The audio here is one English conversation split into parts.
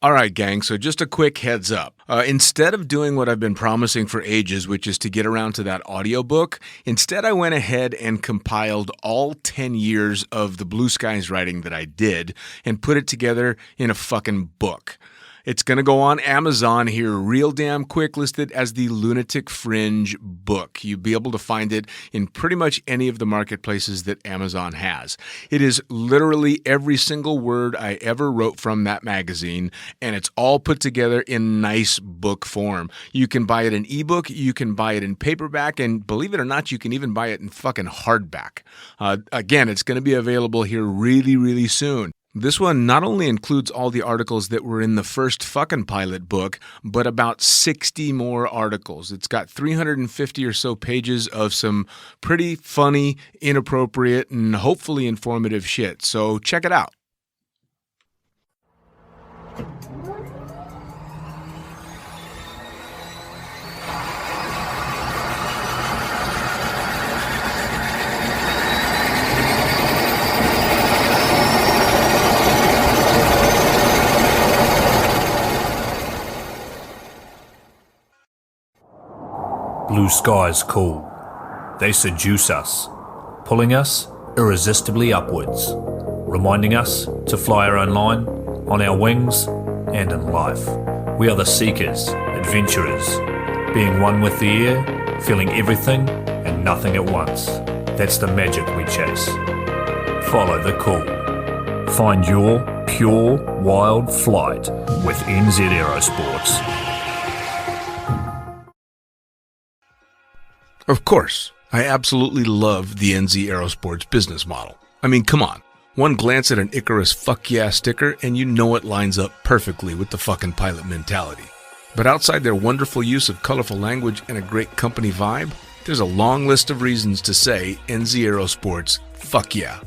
All right, gang, so just a quick heads up. Instead of doing what I've been promising for ages, which is to get around to that audiobook, instead I went ahead and compiled all 10 years of the Blue Skies writing that I did and put it together in a fucking book. It's going to go on Amazon here real damn quick, listed as the Lunatic Fringe book. You'll be able to find it in pretty much any of the marketplaces that Amazon has. It is literally every single word I ever wrote from that magazine, and it's all put together in nice book form. You can buy it in ebook, you can buy it in paperback, and believe it or not, you can even buy it in fucking hardback. Again, it's going to be available here really, really soon. This one not only includes all the articles that were in the first fucking pilot book, but about 60 more articles. It's got 350 or so pages of some pretty funny, inappropriate, and hopefully informative shit. So check it out. Blue skies call. They seduce us, pulling us irresistibly upwards, reminding us to fly our own line, on our wings, and in life. We are the seekers, adventurers, being one with the air, feeling everything and nothing at once. That's the magic we chase. Follow the call. Find your pure, wild flight with NZ Aerosports. Of course, I absolutely love the NZ Aerosports business model. I mean, come on. One glance at an Icarus fuck yeah sticker and you know it lines up perfectly with the fucking pilot mentality. But outside their wonderful use of colorful language and a great company vibe, there's a long list of reasons to say NZ Aerosports fuck yeah.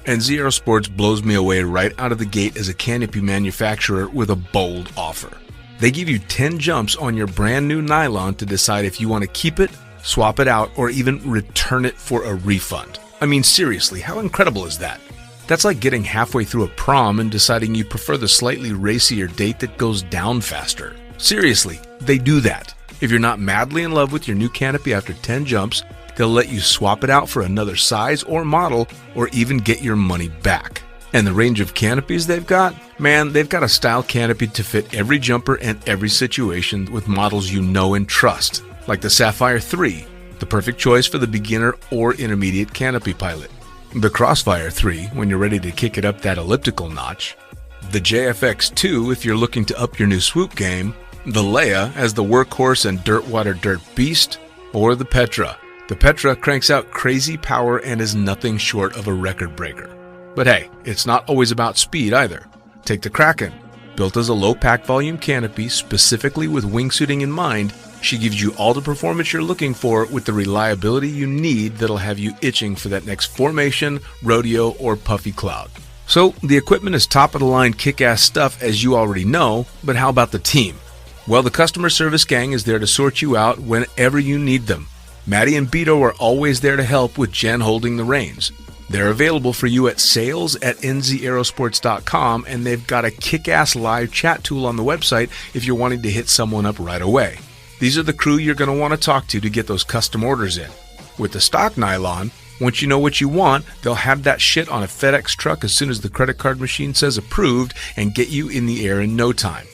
NZ Aerosports blows me away right out of the gate as a canopy manufacturer with a bold offer. They give you 10 jumps on your brand new nylon to decide if you want to keep it, swap it out, or even return it for a refund. I mean, seriously, how incredible is that? That's like getting halfway through a prom and deciding you prefer the slightly racier date that goes down faster. Seriously, they do that. If you're not madly in love with your new canopy after 10 jumps, they'll let you swap it out for another size or model, or even get your money back. And the range of canopies they've got? Man, they've got a style canopy to fit every jumper and every situation with models you know and trust. Like the Sapphire 3, the perfect choice for the beginner or intermediate canopy pilot. The Crossfire 3, when you're ready to kick it up that elliptical notch. The JFX 2, if you're looking to up your new swoop game. The Leia as the workhorse and dirtwater dirt beast. Or the Petra. The Petra cranks out crazy power and is nothing short of a record breaker. But hey, it's not always about speed either. Take the Kraken. Built as a low pack volume canopy specifically with wingsuiting in mind, she gives you all the performance you're looking for with the reliability you need that'll have you itching for that next formation, rodeo, or puffy cloud. So, the equipment is top-of-the-line kick-ass stuff as you already know, but how about the team? Well, the customer service gang is there to sort you out whenever you need them. Maddie and Beto are always there to help with Jen holding the reins. They're available for you at sales@nzaerosports.com, and they've got a kick-ass live chat tool on the website if you're wanting to hit someone up right away. These are the crew you're going to want to talk to get those custom orders in. With the stock nylon, once you know what you want, they'll have that shit on a FedEx truck as soon as the credit card machine says approved and get you in the air in no time.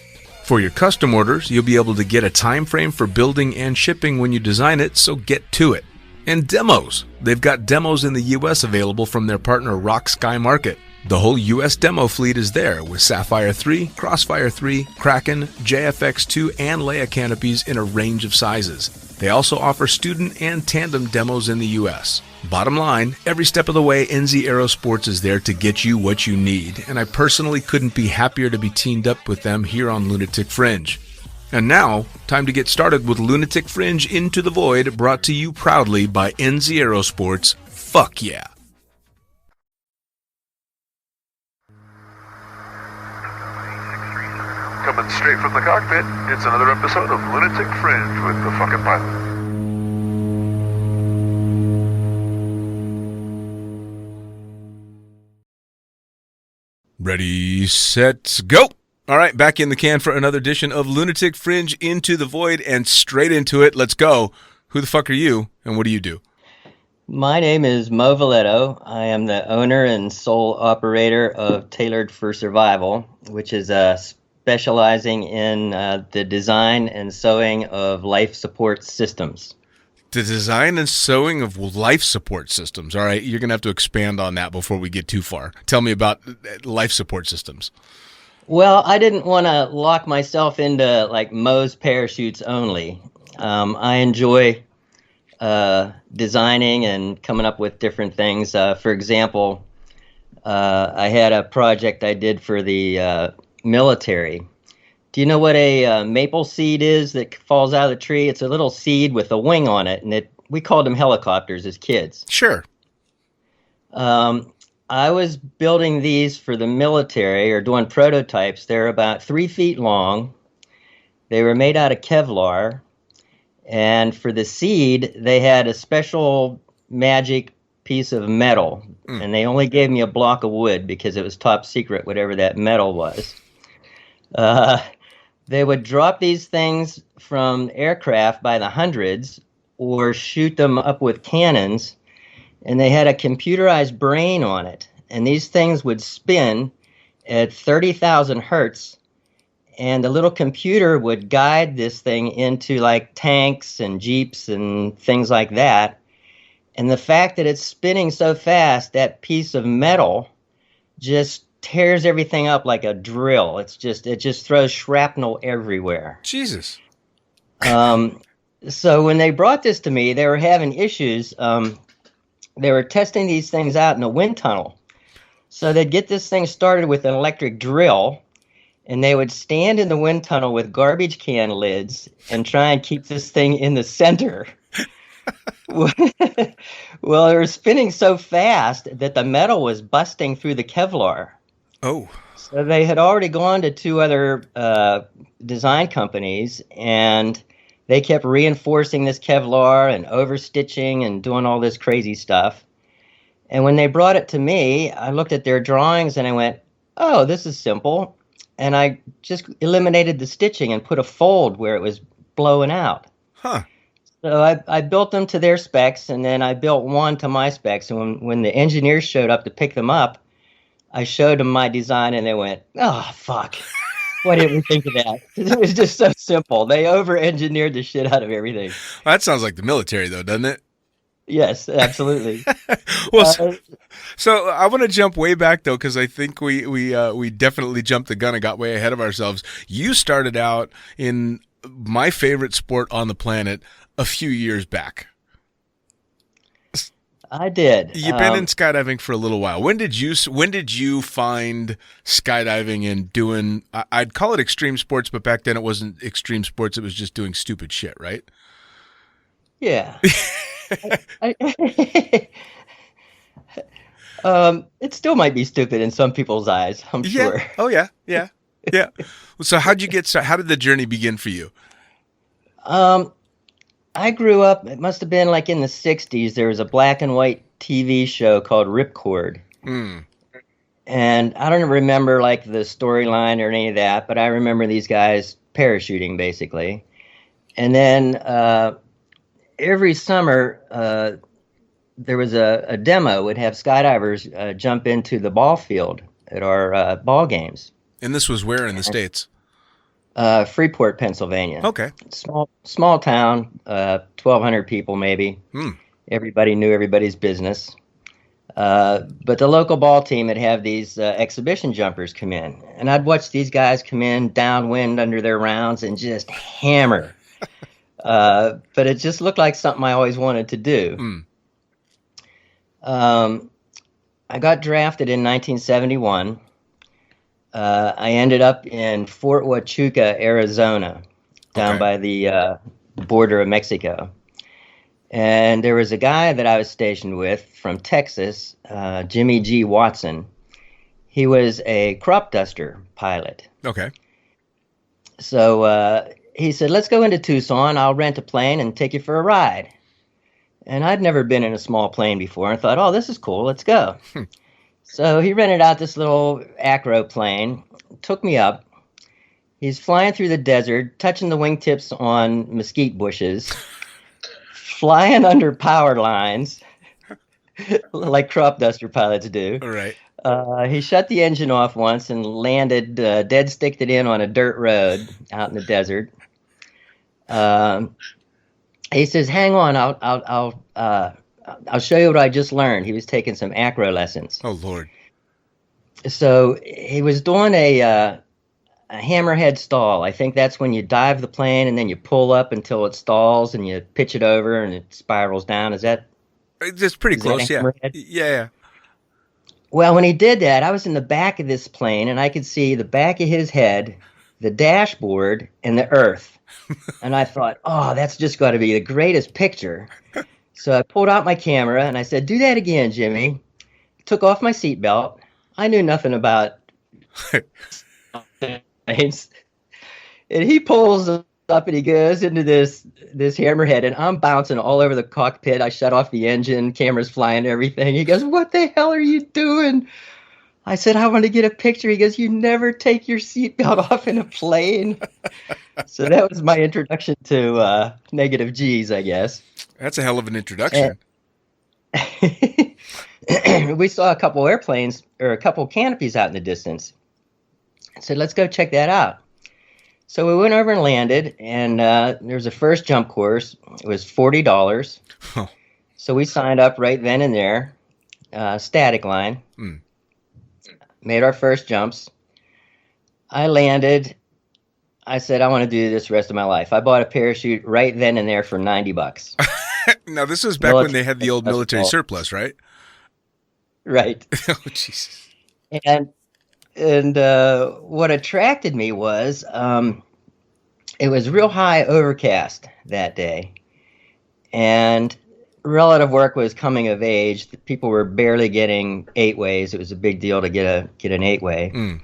For your custom orders, you'll be able to get a time frame for building and shipping when you design it, so get to it. And demos. They've got demos in the US available from their partner Rock Sky Market. The whole US demo fleet is there with Sapphire 3, Crossfire 3, Kraken, JFX2, and Leia canopies in a range of sizes. They also offer student and tandem demos in the US. Bottom line, every step of the way, NZ Aerosports is there to get you what you need, and I personally couldn't be happier to be teamed up with them here on Lunatic Fringe. And now, time to get started with Lunatic Fringe Into the Void, brought to you proudly by NZ Aerosports. Fuck yeah! Coming straight from the cockpit, it's another episode of Lunatic Fringe with the fucking pilot. Ready, set, go! All right, back in the can for another edition of Lunatic Fringe Into the Void, and straight into it. Let's go. Who the fuck are you, and what do you do? My name is Moe Viletto. I am the owner and sole operator of Tailored for Survival, which is specializing in the design and sewing of life support systems. The design and sewing of life support systems. All right, you're going to have to expand on that before we get too far. Tell me about life support systems. Well, I didn't want to lock myself into like Moe's parachutes only. I enjoy designing and coming up with different things. For example, I had a project I did for the military. Do you know what a maple seed is that falls out of the tree? It's a little seed with a wing on it, and we called them helicopters as kids. Sure. I was building these for the military, or doing prototypes. They're about 3 feet long. They were made out of Kevlar. And for the seed, they had a special magic piece of metal. And they only gave me a block of wood because it was top secret, whatever that metal was. They would drop these things from aircraft by the hundreds or shoot them up with cannons. And they had a computerized brain on it. And these things would spin at 30,000 hertz. And the little computer would guide this thing into like tanks and jeeps and things like that. And the fact that it's spinning so fast, that piece of metal just tears everything up like a drill. It just throws shrapnel everywhere. Jesus. So when they brought this to me, they were having issues. They were testing these things out in a wind tunnel. So they'd get this thing started with an electric drill, and they would stand in the wind tunnel with garbage can lids and try and keep this thing in the center. Well, they were spinning so fast that the metal was busting through the Kevlar. Oh. So they had already gone to 2 other design companies, and they kept reinforcing this Kevlar and overstitching and doing all this crazy stuff. And when they brought it to me, I looked at their drawings and I went, oh, this is simple. And I just eliminated the stitching and put a fold where it was blowing out. Huh. So I built them to their specs, and then I built one to my specs. And when the engineers showed up to pick them up, I showed them my design, and they went, oh, fuck. Why didn't we think of that? It was just so simple. They over-engineered the shit out of everything. Well, that sounds like the military, though, doesn't it? Yes, absolutely. Well, so I want to jump way back, though, because I think we definitely jumped the gun and got way ahead of ourselves. You started out in my favorite sport on the planet a few years back. I did. You've been in skydiving for a little while. When did you find skydiving and doing? I'd call it extreme sports, but back then it wasn't extreme sports. It was just doing stupid shit, right? Yeah. It still might be stupid in some people's eyes, I'm sure. Oh yeah. So how did the journey begin for you? I grew up, it must have been like in the 60s. There was a black and white TV show called Ripcord. And I don't remember like the storyline or any of that, but I remember these guys parachuting basically. And then every summer, there was a demo. Would have skydivers jump into the ball field at our ball games. And this was where in the States? Freeport, Pennsylvania. Okay. Small town, 1,200 people maybe. Everybody knew everybody's business. But the local ball team would have these exhibition jumpers come in. And I'd watch these guys come in downwind under their rounds and just hammer. But it just looked like something I always wanted to do. I got drafted in 1971. I ended up in Fort Huachuca, Arizona, down by the border of Mexico. And there was a guy that I was stationed with from Texas, Jimmy G. Watson. He was a crop duster pilot. Okay. So he said, let's go into Tucson. I'll rent a plane and take you for a ride. And I'd never been in a small plane before and thought, oh, this is cool. Let's go. So he rented out this little acro plane, took me up. He's flying through the desert, touching the wingtips on mesquite bushes, flying under power lines, like crop duster pilots do. All right. He shut the engine off once and landed dead sticked it in on a dirt road out in the desert. He says, "Hang on, I'll show you what I just learned." He was taking some acro lessons. Oh Lord. So he was doing a hammerhead stall. I think that's when you dive the plane and then you pull up until it stalls and you pitch it over and it spirals down. Is that? It's pretty close. Yeah. Hammerhead? Yeah. Well, when he did that, I was in the back of this plane and I could see the back of his head, the dashboard, and the earth. And I thought, oh, that's just got to be the greatest picture. So I pulled out my camera and I said, "Do that again, Jimmy." Took off my seatbelt. I knew nothing about planes. And he pulls up and he goes into this hammerhead, and I'm bouncing all over the cockpit. I shut off the engine, cameras flying, everything. He goes, "What the hell are you doing?" I said, "I want to get a picture." He goes, "You never take your seatbelt off in a plane." So that was my introduction to negative G's, I guess. That's a hell of an introduction. We saw a couple airplanes or a couple canopies out in the distance. I said, "Let's go check that out." So we went over and landed, and there was a first jump course. It was $40. Oh. So we signed up right then and there, static line. Made our first jumps. I landed. I said, "I want to do this the rest of my life." I bought a parachute right then and there for $90. Now, this was back when they had the old military surplus, right? Right. Oh, Jesus. And what attracted me was it was real high overcast that day, and relative work was coming of age. People were barely getting 8-ways. It was a big deal to get an 8-way.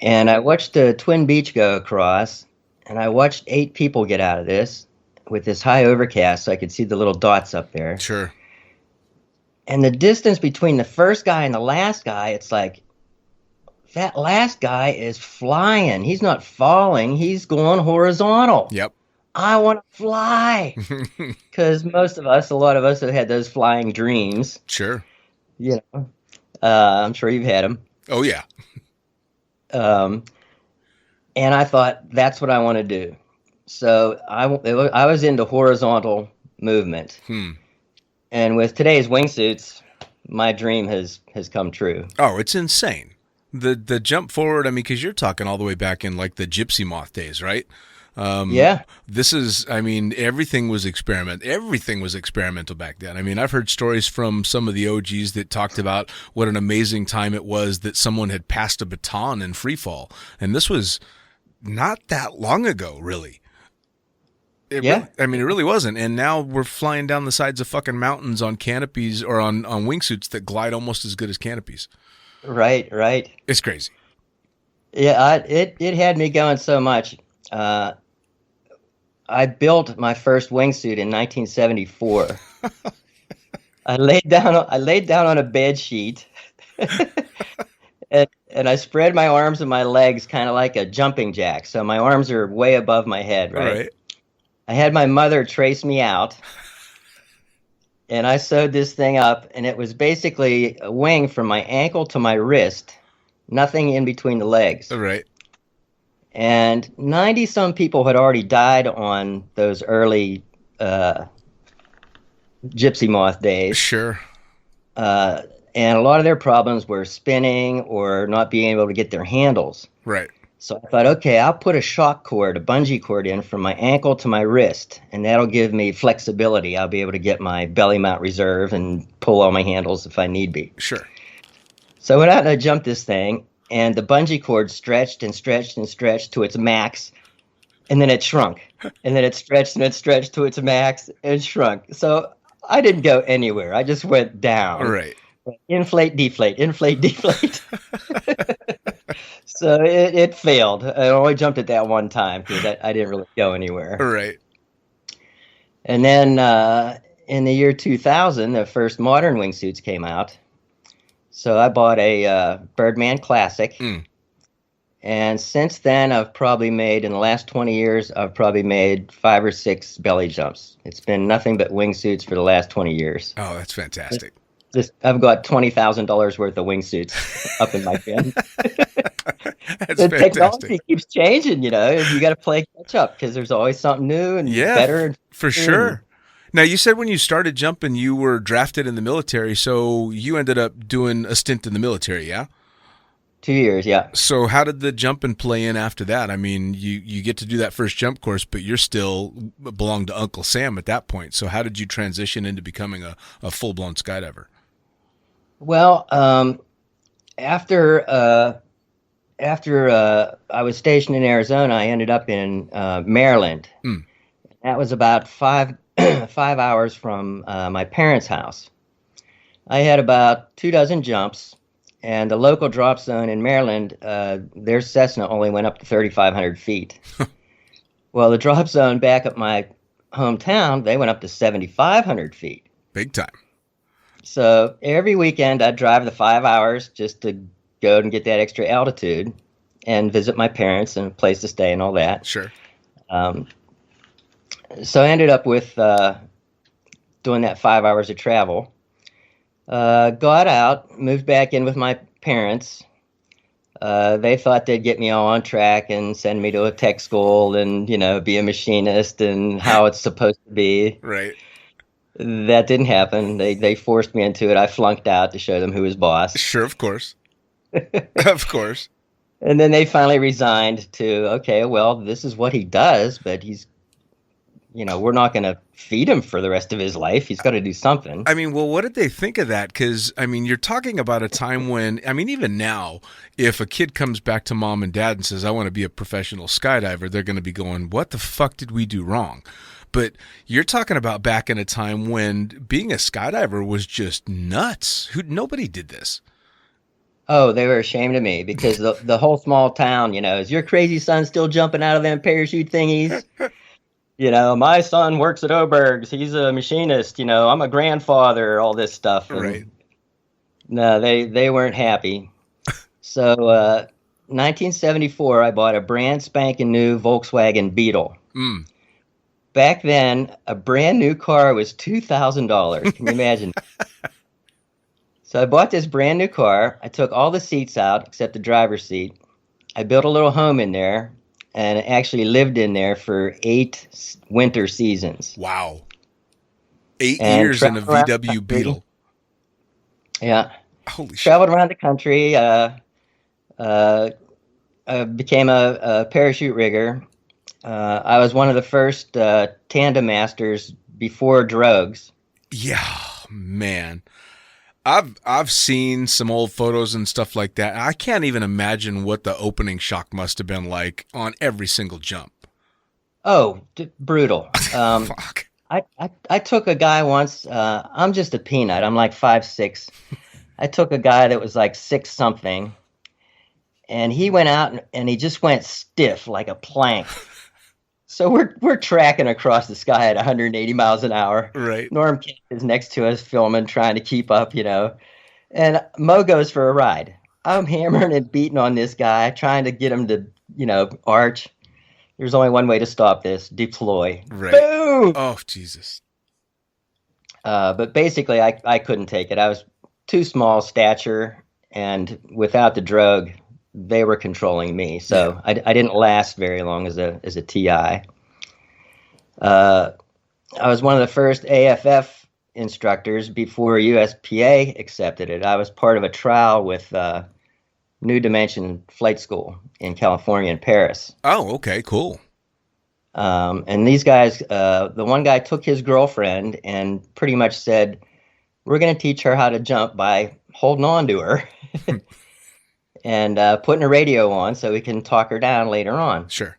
And I watched the Twin Beach go across, and I watched 8 people get out of this with this high overcast, so I could see the little dots up there. Sure. And the distance between the first guy and the last guy, it's like, that last guy is flying. He's not falling. He's going horizontal. Yep. I want to fly. Because a lot of us have had those flying dreams. Sure. You know, I'm sure you've had them. Oh, yeah. And I thought, that's what I want to do. So I was into horizontal movement. And with today's wingsuits, my dream has come true. Oh, it's insane. The jump forward, I mean, because you're talking all the way back in like the gypsy moth days, right? Yeah. This is, I mean, everything was experimental back then. I mean, I've heard stories from some of the OGs that talked about what an amazing time it was that someone had passed a baton in free fall. And this was not that long ago, really. Yeah. I mean, it really wasn't. And now we're flying down the sides of fucking mountains on canopies or on wingsuits that glide almost as good as canopies. Right. It's crazy. Yeah, it had me going so much. I built my first wingsuit in 1974. I laid down on a bed sheet, and I spread my arms and my legs kind of like a jumping jack. So my arms are way above my head, right? All right. I had my mother trace me out, and I sewed this thing up, and it was basically a wing from my ankle to my wrist, nothing in between the legs. All right. And 90-some people had already died on those early gypsy moth days. Sure. And a lot of their problems were spinning or not being able to get their handles. Right. So I thought, okay, I'll put a shock cord, a bungee cord in from my ankle to my wrist, and that'll give me flexibility. I'll be able to get my belly mount reserve and pull all my handles if I need be. Sure. So I went out and I jumped this thing, and the bungee cord stretched and stretched and stretched to its max, and then it shrunk. And then it stretched and it stretched to its max and shrunk. So I didn't go anywhere. I just went down. Right. Inflate, deflate, inflate, deflate. So it failed. I only jumped it that one time because I didn't really go anywhere. Right. And then in the year 2000, the first modern wingsuits came out. So I bought a Birdman Classic, And since then, I've probably made, in the last 20 years, I've probably made 5 or 6 belly jumps. It's been nothing but wingsuits for the last 20 years. Oh, that's fantastic. I've got $20,000 worth of wingsuits up in my bin. That's The fantastic. technology keeps changing, you got to play catch up because there's always something new and better. For sure. Now, you said when you started jumping, you were drafted in the military, so you ended up doing a stint in the military, yeah? 2 years, yeah. So how did the jumping play in after that? I mean, you get to do that first jump course, but you're still belong to Uncle Sam at that point. So how did you transition into becoming a full-blown skydiver? Well, after I was stationed in Arizona, I ended up in Maryland. That was about 5 hours from my parents' house. I had about 24 jumps. And the local drop zone in Maryland, their Cessna only went up to 3,500 feet. Well, the drop zone back at my hometown, they went up to 7,500 feet. Big time. So every weekend, I'd drive the 5 hours just to go and get that extra altitude and visit my parents and a place to stay and all that. Sure. So I ended up with doing that 5 hours of travel. Got out, moved back in with my parents. They thought they'd get me all on track and send me to a tech school and, be a machinist and how it's supposed to be. Right. That didn't happen. They forced me into it. I flunked out to show them who was boss. Sure, of course. Of course. And then they finally resigned to, okay, well, this is what he does, but he's, we're not going to feed him for the rest of his life. He's got to do something. I mean, well, what did they think of that? Because, I mean, you're talking about a time when, I mean, even now, if a kid comes back to mom and dad and says, I want to be a professional skydiver, they're going to be going, what the fuck did we do wrong? But you're talking about back in a time when being a skydiver was just nuts. Nobody did this. Oh, they were ashamed of me because the whole small town, is your crazy son still jumping out of them parachute thingies? My son works at Oberg's. He's a machinist. I'm a grandfather, all this stuff. And right. No, they weren't happy. So 1974, I bought a brand spanking new Volkswagen Beetle. Back then, a brand new car was $2,000. Can you imagine? So I bought this brand new car. I took all the seats out except the driver's seat. I built a little home in there. And actually lived in there for 8 winter seasons. Wow. 8 years in a VW Beetle. Yeah. Holy shit. Traveled around the country. I became a parachute rigger. I was one of the first tandem masters before drugs. Yeah, man. I've seen some old photos and stuff like that. I can't even imagine what the opening shock must have been like on every single jump. Oh, brutal. Fuck. I took a guy once. I'm just a peanut. I'm like 5'6". I took a guy that was like 6 something, and he went out and he just went stiff like a plank. So we're tracking across the sky at 180 miles an hour. Right. Norm Kent is next to us filming, trying to keep up, And Moe goes for a ride. I'm hammering and beating on this guy, trying to get him to, arch. There's only one way to stop this: deploy. Right. Boom! Oh, Jesus. But basically, I couldn't take it. I was too small stature, and without the drug, they were controlling me, so yeah. I didn't last very long as a TI. I was one of the first AFF instructors before USPA accepted it. I was part of a trial with New Dimension Flight School in California and Paris. Oh, okay, cool. And these guys, the one guy took his girlfriend and pretty much said, we're going to teach her how to jump by holding on to her. And putting a radio on so we can talk her down later on. Sure.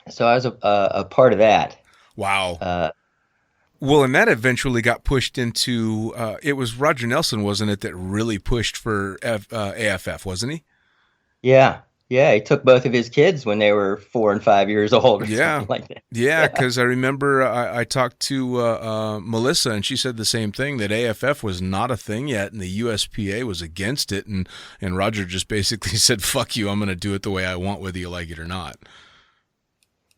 So I was a part of that. Wow. Well, and that eventually got pushed into, it was Roger Nelson, wasn't it, that really pushed for AFF, wasn't he? Yeah. Yeah, he took both of his kids when they were 4 and 5 years old or Yeah. something like that. Yeah, because I remember I talked to Melissa, and she said the same thing, that AFF was not a thing yet, and the USPA was against it, and Roger just basically said, fuck you, I'm going to do it the way I want, whether you like it or not.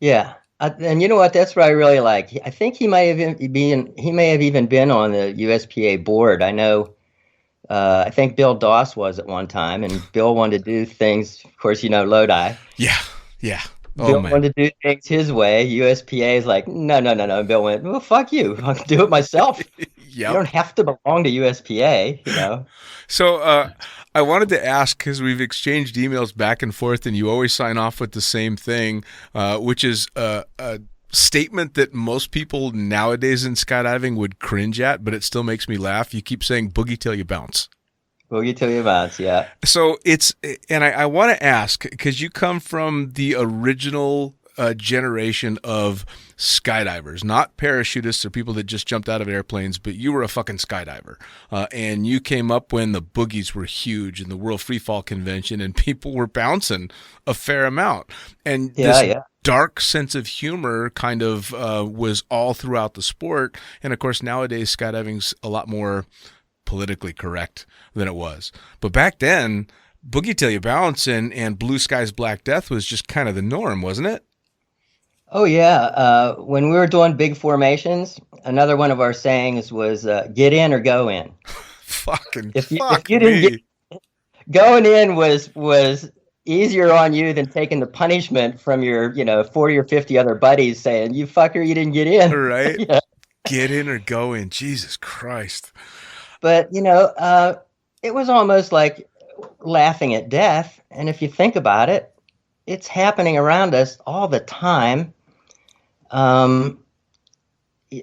Yeah. And you know what? That's what I really like. I think he may have even been on the USPA board. I know. I think Bill Doss was at one time, and Bill wanted to do things. Of course, Lodi. Yeah, yeah. Oh, Bill man. wanted to do things his way. USPA is like, no, no, no, no. And Bill went, well, fuck you. I can do it myself. Yep. You don't have to belong to USPA. So I wanted to ask, because we've exchanged emails back and forth, and you always sign off with the same thing, which is a statement that most people nowadays in skydiving would cringe at, but it still makes me laugh. You keep saying boogie till you bounce. Boogie till you bounce, yeah. So and I want to ask, because you come from the original generation of skydivers, not parachutists or people that just jumped out of airplanes, but you were a fucking skydiver. And you came up when the boogies were huge in the World Freefall Convention, and people were bouncing a fair amount. And this dark sense of humor kind of was all throughout the sport. And of course, nowadays skydiving's a lot more politically correct than it was. But back then, boogie till you bounce and blue skies black death was just kind of the norm, wasn't it? Oh yeah. When we were doing big formations, another one of our sayings was get in or go in. If you didn't going in was easier on you than taking the punishment from your 40 or 50 other buddies saying, you fucker, you didn't get in. Right. Get in or go in. Jesus Christ. But, it was almost like laughing at death. And if you think about it, it's happening around us all the time.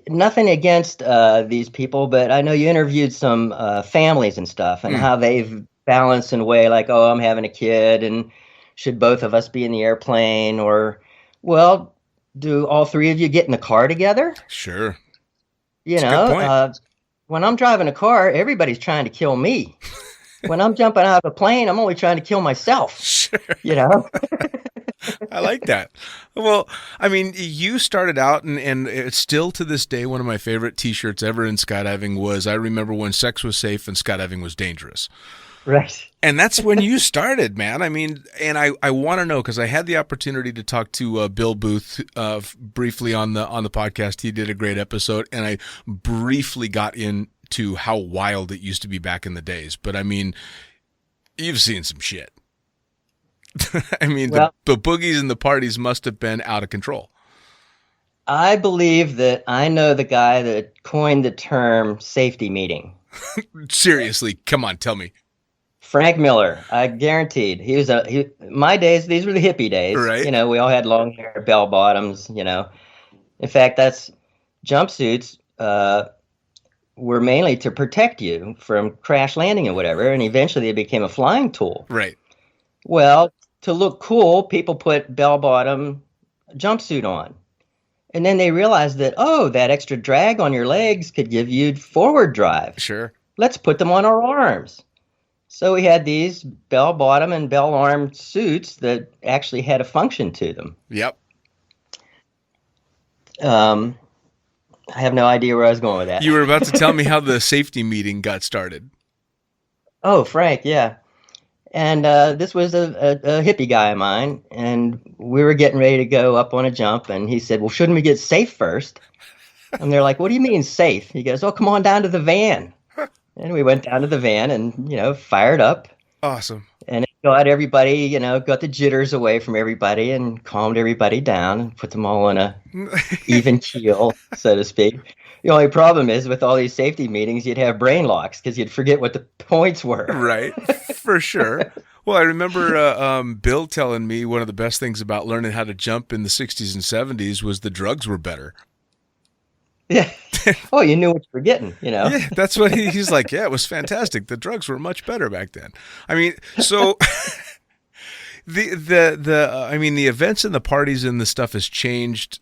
Nothing against these people, but I know you interviewed some families and stuff, and how they've balanced in a way like, oh, I'm having a kid, and should both of us be in the airplane? Or, well, do all three of you get in the car together? Sure. When I'm driving a car, everybody's trying to kill me. When I'm jumping out of a plane, I'm only trying to kill myself. Sure. I like that. Well, I mean, you started out, and it's still to this day one of my favorite T-shirts ever in skydiving was, I remember when sex was safe and skydiving was dangerous. Right. And that's when you started, man. I mean, and I want to know, because I had the opportunity to talk to Bill Booth briefly on the podcast. He did a great episode, and I briefly got into how wild it used to be back in the days. But I mean, you've seen some shit. I mean, the boogies and the parties must have been out of control. I believe that I know the guy that coined the term safety meeting. Seriously, come on, tell me. Frank Miller, I guaranteed. My days, these were the hippie days. Right. We all had long hair, bell bottoms, In fact, jumpsuits were mainly to protect you from crash landing and whatever, and eventually they became a flying tool. Right. Well, to look cool, people put bell bottom jumpsuit on. And then they realized that, that extra drag on your legs could give you forward drive. Sure. Let's put them on our arms. So we had these bell-bottom and bell-arm suits that actually had a function to them. Yep. I have no idea where I was going with that. You were about to tell me how the safety meeting got started. Oh, Frank, yeah. And this was a hippie guy of mine, and we were getting ready to go up on a jump, and he said, well, shouldn't we get safe first? And they're like, what do you mean safe? He goes, oh, come on down to the van. And we went down to the van and, fired up. Awesome. And it got everybody, got the jitters away from everybody and calmed everybody down and put them all on a even keel, so to speak. The only problem is with all these safety meetings, you'd have brain locks because you'd forget what the points were. Right, for sure. Well, I remember Bill telling me one of the best things about learning how to jump in the 60s and 70s was the drugs were better. Yeah. Oh, you knew what you were getting, Yeah, that's what he's like. Yeah, it was fantastic. The drugs were much better back then. I mean, so the events and the parties and the stuff has changed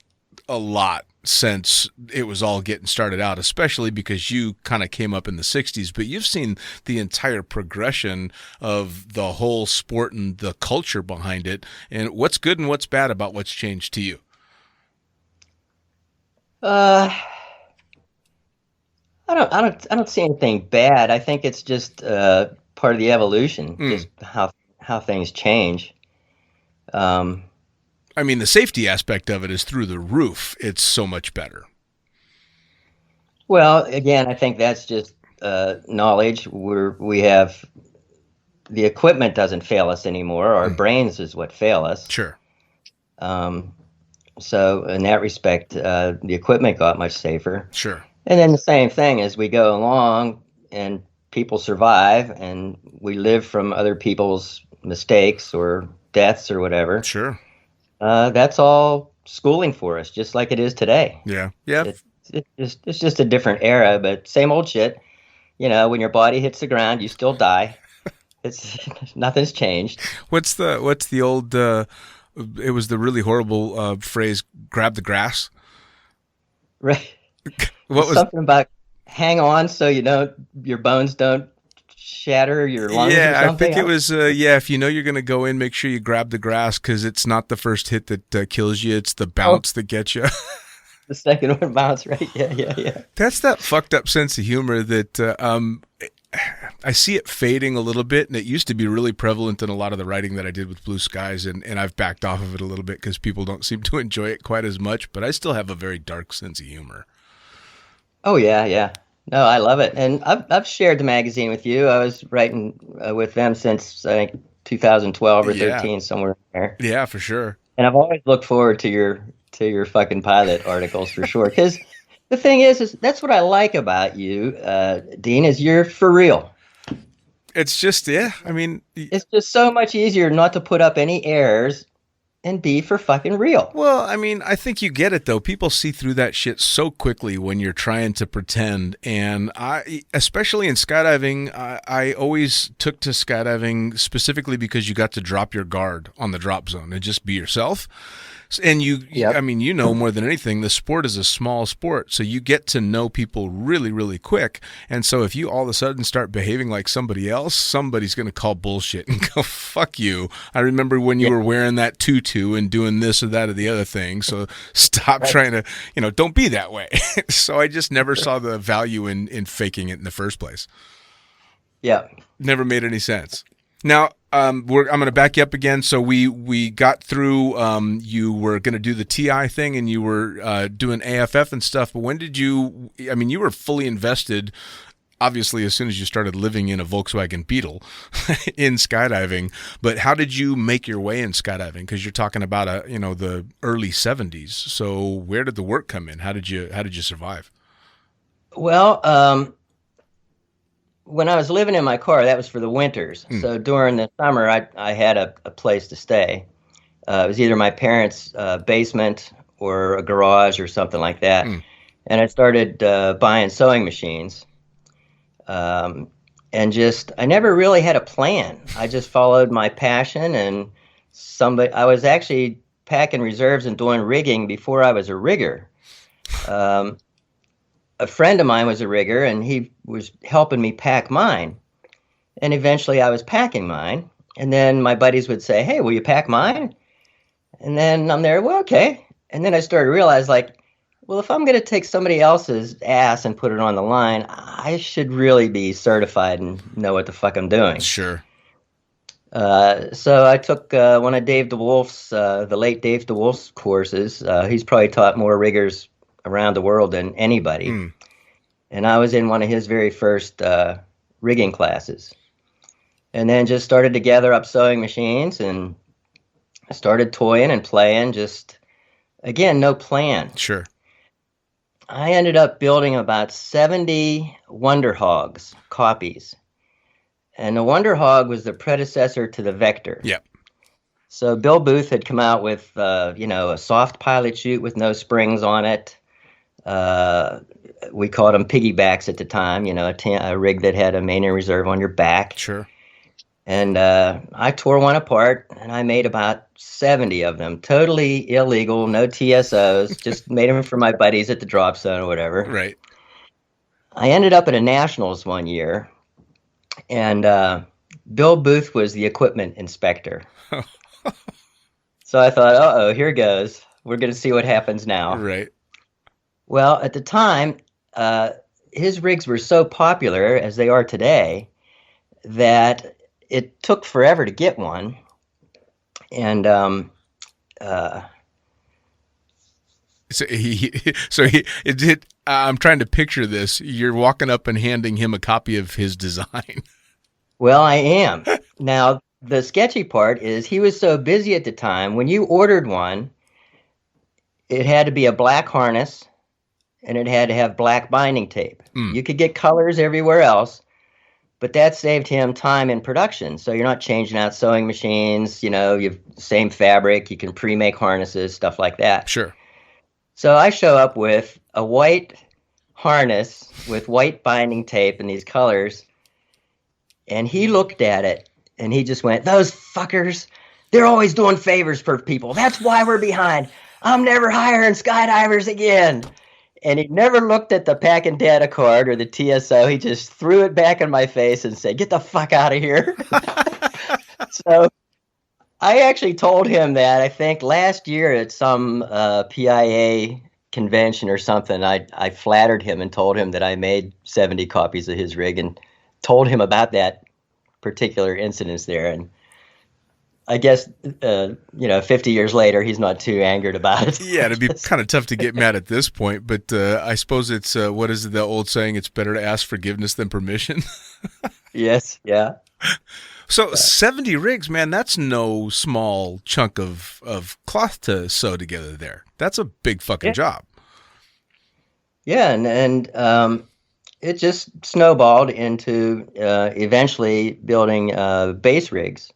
a lot since it was all getting started out, especially because you kind of came up in the 60s, but you've seen the entire progression of the whole sport and the culture behind it. And what's good and what's bad about what's changed to you? I don't see anything bad. I think it's just part of the evolution, just how things change. I mean, the safety aspect of it is through the roof. It's so much better. Well, again, I think that's just knowledge. We have the equipment doesn't fail us anymore. Our brains is what fail us. Sure. So in that respect, the equipment got much safer. Sure. And then the same thing as we go along and people survive and we live from other people's mistakes or deaths or whatever. Sure. That's all schooling for us, just like it is today. Yeah. Yeah. It's just a different era, but same old shit. You know, when your body hits the ground, you still die. It's nothing's changed. What's the old, it was the really horrible phrase, grab the grass? Right. What was something about hang on so your bones don't shatter your lungs or something? I think it was, if you know you're going to go in, make sure you grab the grass because it's not the first hit that kills you. It's the bounce that gets you. The second one bounce, right? Yeah. That's that fucked up sense of humor that I see it fading a little bit, and it used to be really prevalent in a lot of the writing that I did with Blue Skies, and I've backed off of it a little bit because people don't seem to enjoy it quite as much, but I still have a very dark sense of humor. Oh, yeah. No, I love it. And I've shared the magazine with you. I was writing with them since, I think, 2012 or 13, somewhere there. Yeah, for sure. And I've always looked forward to your fucking pilot articles for sure. Because the thing is that's what I like about you, Dean, is you're for real. It's just, I mean... It's just so much easier not to put up any airs and be for fucking real. Well, I mean, I think you get it, though. People see through that shit so quickly when you're trying to pretend. And especially in skydiving, I always took to skydiving specifically because you got to drop your guard on the drop zone and just be yourself. And I mean, you know more than anything, the sport is a small sport, so you get to know people really, really quick. And so if you all of a sudden start behaving like somebody else, somebody's going to call bullshit and go, fuck you. I remember when you were wearing that tutu and doing this or that or the other thing, so stop trying to, don't be that way. So I just never saw the value in faking it in the first place. Yeah. Never made any sense. Now, I'm going to back you up again. So we got through, you were going to do the TI thing and you were doing AFF and stuff. But when did you were fully invested, obviously, as soon as you started living in a Volkswagen Beetle in skydiving. But how did you make your way in skydiving? Because you're talking about, the early 70s. So where did the work come in? How did you survive? Well, when I was living in my car, that was for the winters. So during the summer, I had a place to stay. It was either my parents' basement or a garage or something like that. And I started buying sewing machines. And I never really had a plan. I just followed my passion, and I was actually packing reserves and doing rigging before I was a rigger. A friend of mine was a rigger, and he was helping me pack mine. And eventually I was packing mine. And then my buddies would say, hey, will you pack mine? And then I'm there, well, okay. And then I started to realize, if I'm going to take somebody else's ass and put it on the line, I should really be certified and know what the fuck I'm doing. Sure. So I took one of Dave DeWolf's, the late Dave DeWolf's courses. He's probably taught more riggers around the world than anybody. And I was in one of his very first rigging classes. And then just started to gather up sewing machines and I started toying and playing, just, again, no plan. Sure. I ended up building about 70 Wonder Hogs copies. And the Wonder Hog was the predecessor to the Vector. Yep. So Bill Booth had come out with, a soft pilot chute with no springs on it. We called them piggybacks at the time, a rig that had a main and reserve on your back. Sure. And I tore one apart, and I made about 70 of them. Totally illegal, no TSOs. Just made them for my buddies at the drop zone or whatever. Right. I ended up at a nationals one year, and Bill Booth was the equipment inspector. So I thought, uh-oh, here goes. We're going to see what happens now. Right. Well, at the time, his rigs were so popular, as they are today, that it took forever to get one. And I'm trying to picture this. You're walking up and handing him a copy of his design. Well, I am. Now, the sketchy part is he was so busy at the time. When you ordered one, it had to be a black harness, and it had to have black binding tape. You could get colors everywhere else, but that saved him time in production. So you're not changing out sewing machines, you have same fabric, you can pre-make harnesses, stuff like that. Sure. So I show up with a white harness with white binding tape and these colors, and he looked at it, and he just went, "Those fuckers, they're always doing favors for people. That's why we're behind. I'm never hiring skydivers again." And he never looked at the pack and data card or the TSO. He just threw it back in my face and said, "Get the fuck out of here." So I actually told him that, I think last year at some PIA convention or something, I flattered him and told him that I made 70 copies of his rig and told him about that particular incident there. And I guess, 50 years later, he's not too angered about it. Yeah, it'd be kind of tough to get mad at this point, but I suppose it's, what is the old saying? It's better to ask forgiveness than permission. Yes, yeah. So 70 rigs, man, that's no small chunk of cloth to sew together there. That's a big fucking job. Yeah, and it just snowballed into eventually building base rigs.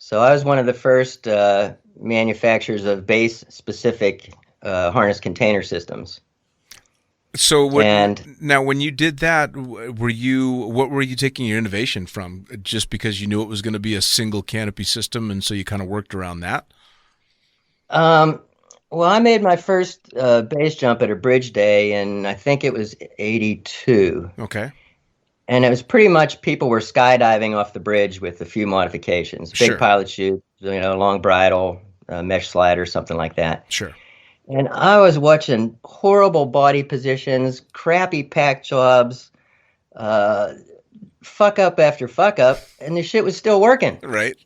So I was one of the first manufacturers of base-specific harness container systems. So now when you did that, what were you taking your innovation from? Just because you knew it was going to be a single canopy system, and so you kind of worked around that? Well, I made my first base jump at a bridge day, and I think it was 82. Okay. And it was pretty much people were skydiving off the bridge with a few modifications. Big Sure. pilot chute, long bridle, mesh slider, something like that. Sure. And I was watching horrible body positions, crappy pack jobs, fuck up after fuck up, and the shit was still working. Right.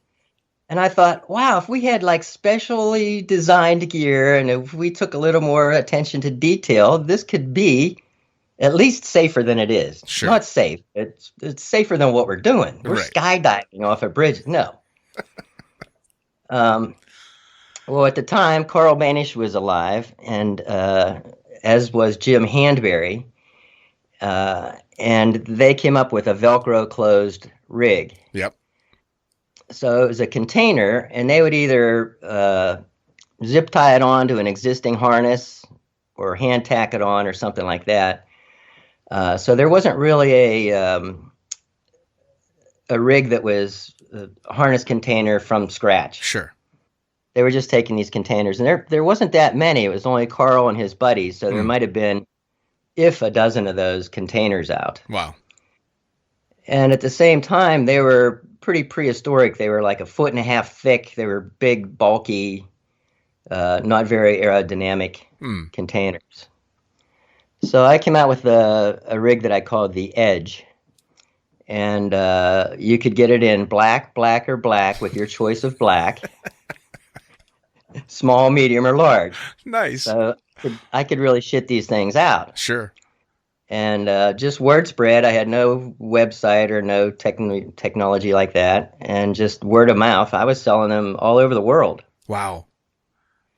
And I thought, wow, if we had like specially designed gear and if we took a little more attention to detail, this could be at least safer than it is. Sure. Not safe. It's safer than what we're doing. We're Right. skydiving off a bridge. No. Well, at the time, Carl Banish was alive, and as was Jim Handberry, and they came up with a Velcro closed rig. Yep. So it was a container, and they would either zip tie it on to an existing harness or hand tack it on or something like that. So there wasn't really a rig that was a harness container from scratch. Sure. They were just taking these containers, and there wasn't that many. It was only Carl and his buddies, so there might have been, if a dozen of those containers out. Wow. And at the same time, they were pretty prehistoric. They were like 1.5 feet thick. They were big, bulky, not very aerodynamic containers. So I came out with a rig that I called the Edge. And you could get it in black, or black with your choice of black. Small, medium, or large. Nice. So I could really shit these things out. Sure. And just word spread. I had no website or no technology like that. And just word of mouth. I was selling them all over the world. Wow.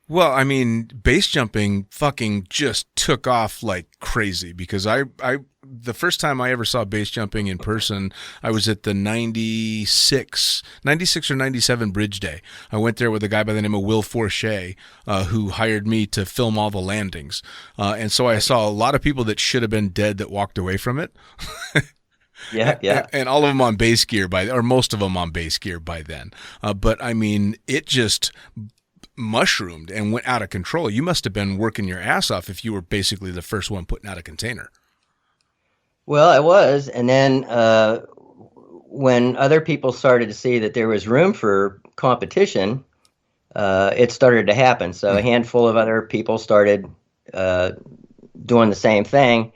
Well, I mean, base jumping fucking just took off like crazy because the first time I ever saw base jumping in person, I was at the 96 or 97 Bridge Day. I went there with a guy by the name of Will Forshey, who hired me to film all the landings. And so I saw a lot of people that should have been dead that walked away from it. Yeah, yeah. And all of them on base gear or most of them on base gear by then. But I mean, it just mushroomed and went out of control. You must have been working your ass off if you were basically the first one putting out a container. Well, I was, and then when other people started to see that there was room for competition, it started to happen. So a handful of other people started doing the same thing.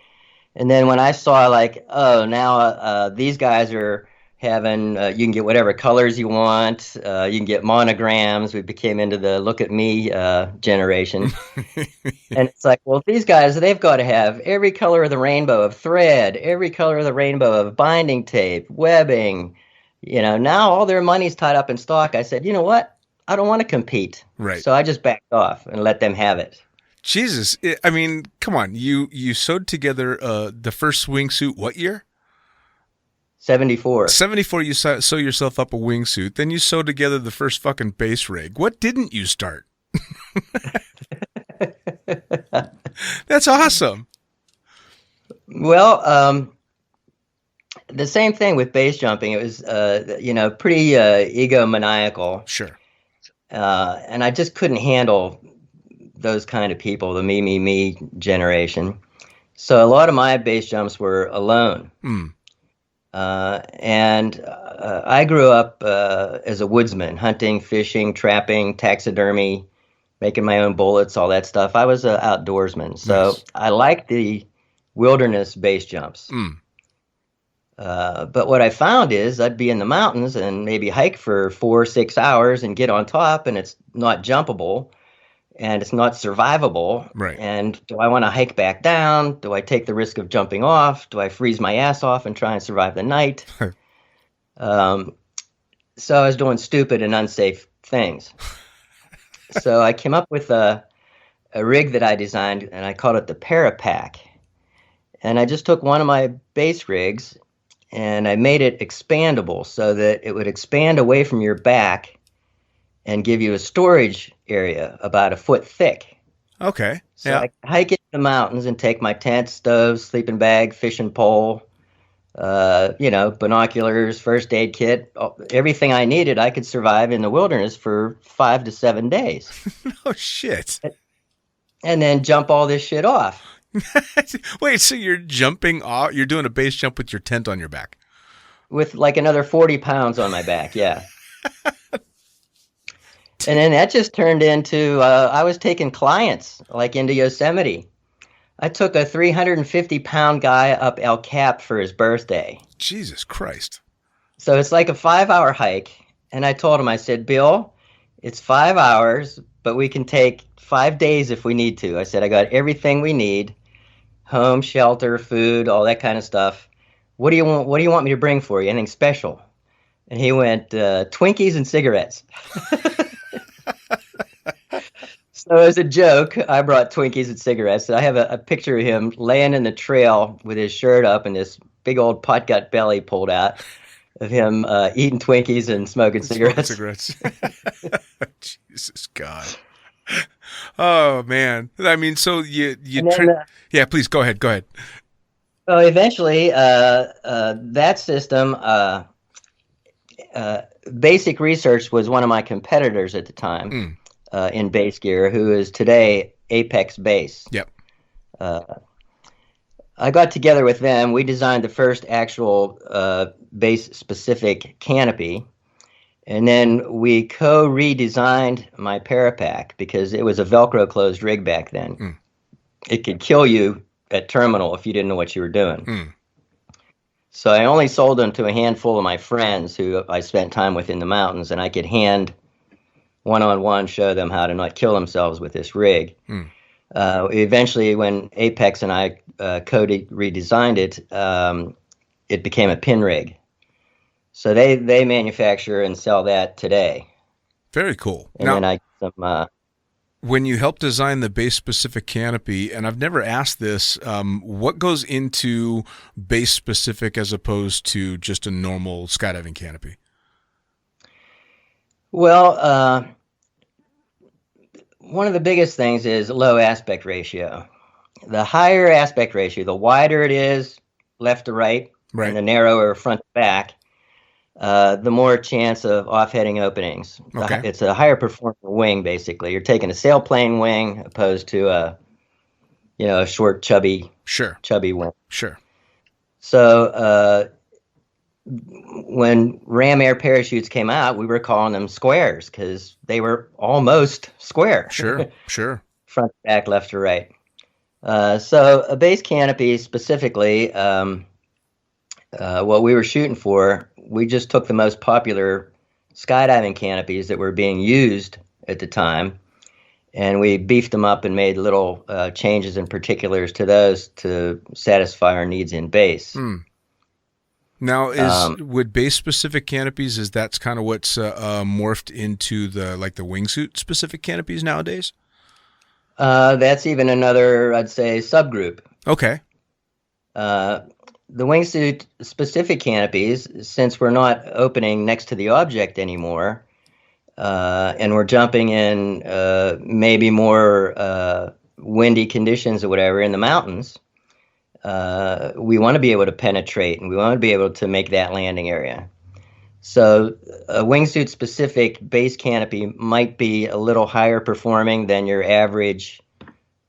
And then when I saw like, oh, now these guys are having, you can get whatever colors you want. You can get monograms. We became into the look at me generation. And it's like, well, these guys, they've got to have every color of the rainbow of thread, every color of the rainbow of binding tape, webbing. Now all their money's tied up in stock. I said, you know what? I don't want to compete. Right. So I just backed off and let them have it. Jesus. I mean, come on. You sewed together the first wingsuit what year? 74. 74, you sew yourself up a wingsuit. Then you sew together the first fucking base rig. What didn't you start? That's awesome. Well, the same thing with base jumping. It was, pretty egomaniacal. Sure. And I just couldn't handle those kind of people, the me generation. So a lot of my base jumps were alone. And I grew up as a woodsman, hunting, fishing, trapping, taxidermy, making my own bullets, all that stuff. I was an outdoorsman. So nice. I liked the wilderness base jumps. But what I found is I'd be in the mountains and maybe hike for 4 or 6 hours and get on top, and it's not jumpable and it's not survivable. Right. And do I want to hike back down? Do I take the risk of jumping off? Do I freeze my ass off and try and survive the night? So I was doing stupid and unsafe things. So I came up with a rig that I designed, and I called it the Parapack. And I just took one of my base rigs and I made it expandable so that it would expand away from your back and give you a storage area about 1 foot thick. Okay. So I hike into the mountains and take my tent, stove, sleeping bag, fishing pole, binoculars, first aid kit, everything I needed. I could survive in the wilderness for 5 to 7 days. Oh, shit. And then jump all this shit off. Wait, so you're jumping off? You're doing a base jump with your tent on your back? With like another 40 pounds on my back, yeah. And then that just turned into, I was taking clients like into Yosemite. I took a 350-pound guy up El Cap for his birthday. Jesus Christ. So it's like a 5-hour hike. And I told him, I said, Bill, it's 5 hours, but we can take 5 days if we need to. I said, I got everything we need. Home, shelter, food, all that kind of stuff. What do you want? What do you want me to bring for you? Anything special? And he went, Twinkies and cigarettes. So as a joke, I brought Twinkies and cigarettes. I have a picture of him laying in the trail with his shirt up and this big old pot gut belly pulled out of him eating Twinkies and smoking cigarettes. Jesus God. Oh man. I mean, so you yeah, please go ahead. So eventually, that system, Basic Research was one of my competitors at the time in base gear, who is today Apex Base. Yep. I got together with them. We designed the first actual base-specific canopy. And then we co-redesigned my Parapack because it was a Velcro closed rig back then. It could kill you at terminal if you didn't know what you were doing. So I only sold them to a handful of my friends who I spent time with in the mountains, and I could hand one-on-one show them how to not kill themselves with this rig. Eventually, when Apex and I redesigned it, it became a pin rig. So they manufacture and sell that today. Very cool. And then I get some. When you help design the base-specific canopy, and I've never asked this, what goes into base-specific as opposed to just a normal skydiving canopy? Well, one of the biggest things is low aspect ratio. The higher aspect ratio, the wider it is, left to right, Right. and the narrower front to back, the more chance of off-heading openings. Okay. It's a higher performing wing, basically. You're taking a sailplane wing opposed to a short, chubby Sure. wing. Sure. So when Ram Air parachutes came out, we were calling them squares because they were almost square. Sure. Sure. Front, back, left to right. So a base canopy specifically, what we were shooting for, we just took the most popular skydiving canopies that were being used at the time, and we beefed them up and made little changes and particulars to those to satisfy our needs in base. Now, would base specific canopies, that's kind of what's morphed into the wingsuit specific canopies nowadays? That's even another, I'd say, subgroup. Okay. The wingsuit specific canopies, since we're not opening next to the object anymore, and we're jumping in maybe more windy conditions or whatever in the mountains, we want to be able to penetrate and we want to be able to make that landing area. So a wingsuit specific base canopy might be a little higher performing than your average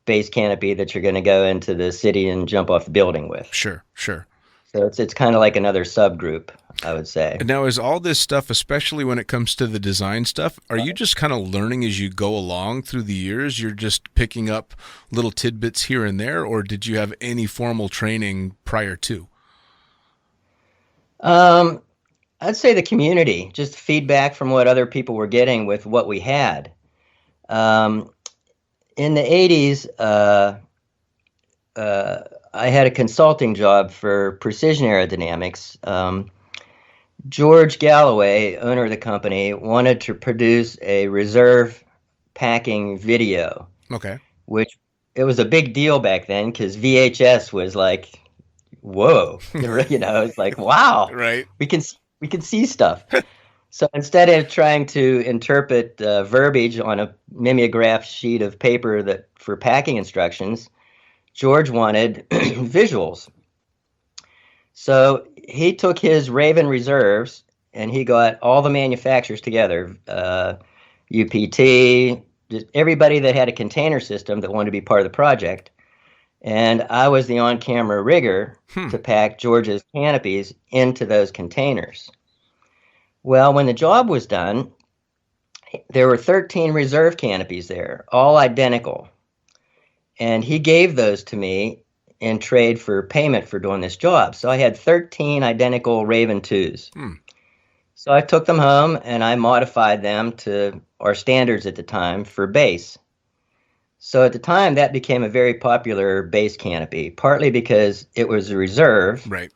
base canopy that you're going to go into the city and jump off the building with. Sure, sure. So it's kind of like another subgroup, I would say. And now, is all this stuff, especially when it comes to the design stuff, are you just kind of learning as you go along through the years? You're just picking up little tidbits here and there, or did you have any formal training prior to? I'd say the community, just feedback from what other people were getting with what we had. In the 80s, I had a consulting job for Precision Aerodynamics. George Galloway, owner of the company, wanted to produce a reserve packing video. Okay. Which it was a big deal back then because VHS was like, whoa, it's like, wow, Right. we can see stuff. So instead of trying to interpret verbiage on a mimeograph sheet of paper for packing instructions, George wanted visuals. So he took his Raven reserves and he got all the manufacturers together, UPT, just everybody that had a container system that wanted to be part of the project. And I was the on-camera rigger to pack George's canopies into those containers. Well, when the job was done, there were 13 reserve canopies there, all identical. And he gave those to me in trade for payment for doing this job. So I had 13 identical Raven 2s. So I took them home and I modified them to our standards at the time for base. So at the time, that became a very popular base canopy, partly because it was a reserve, Right.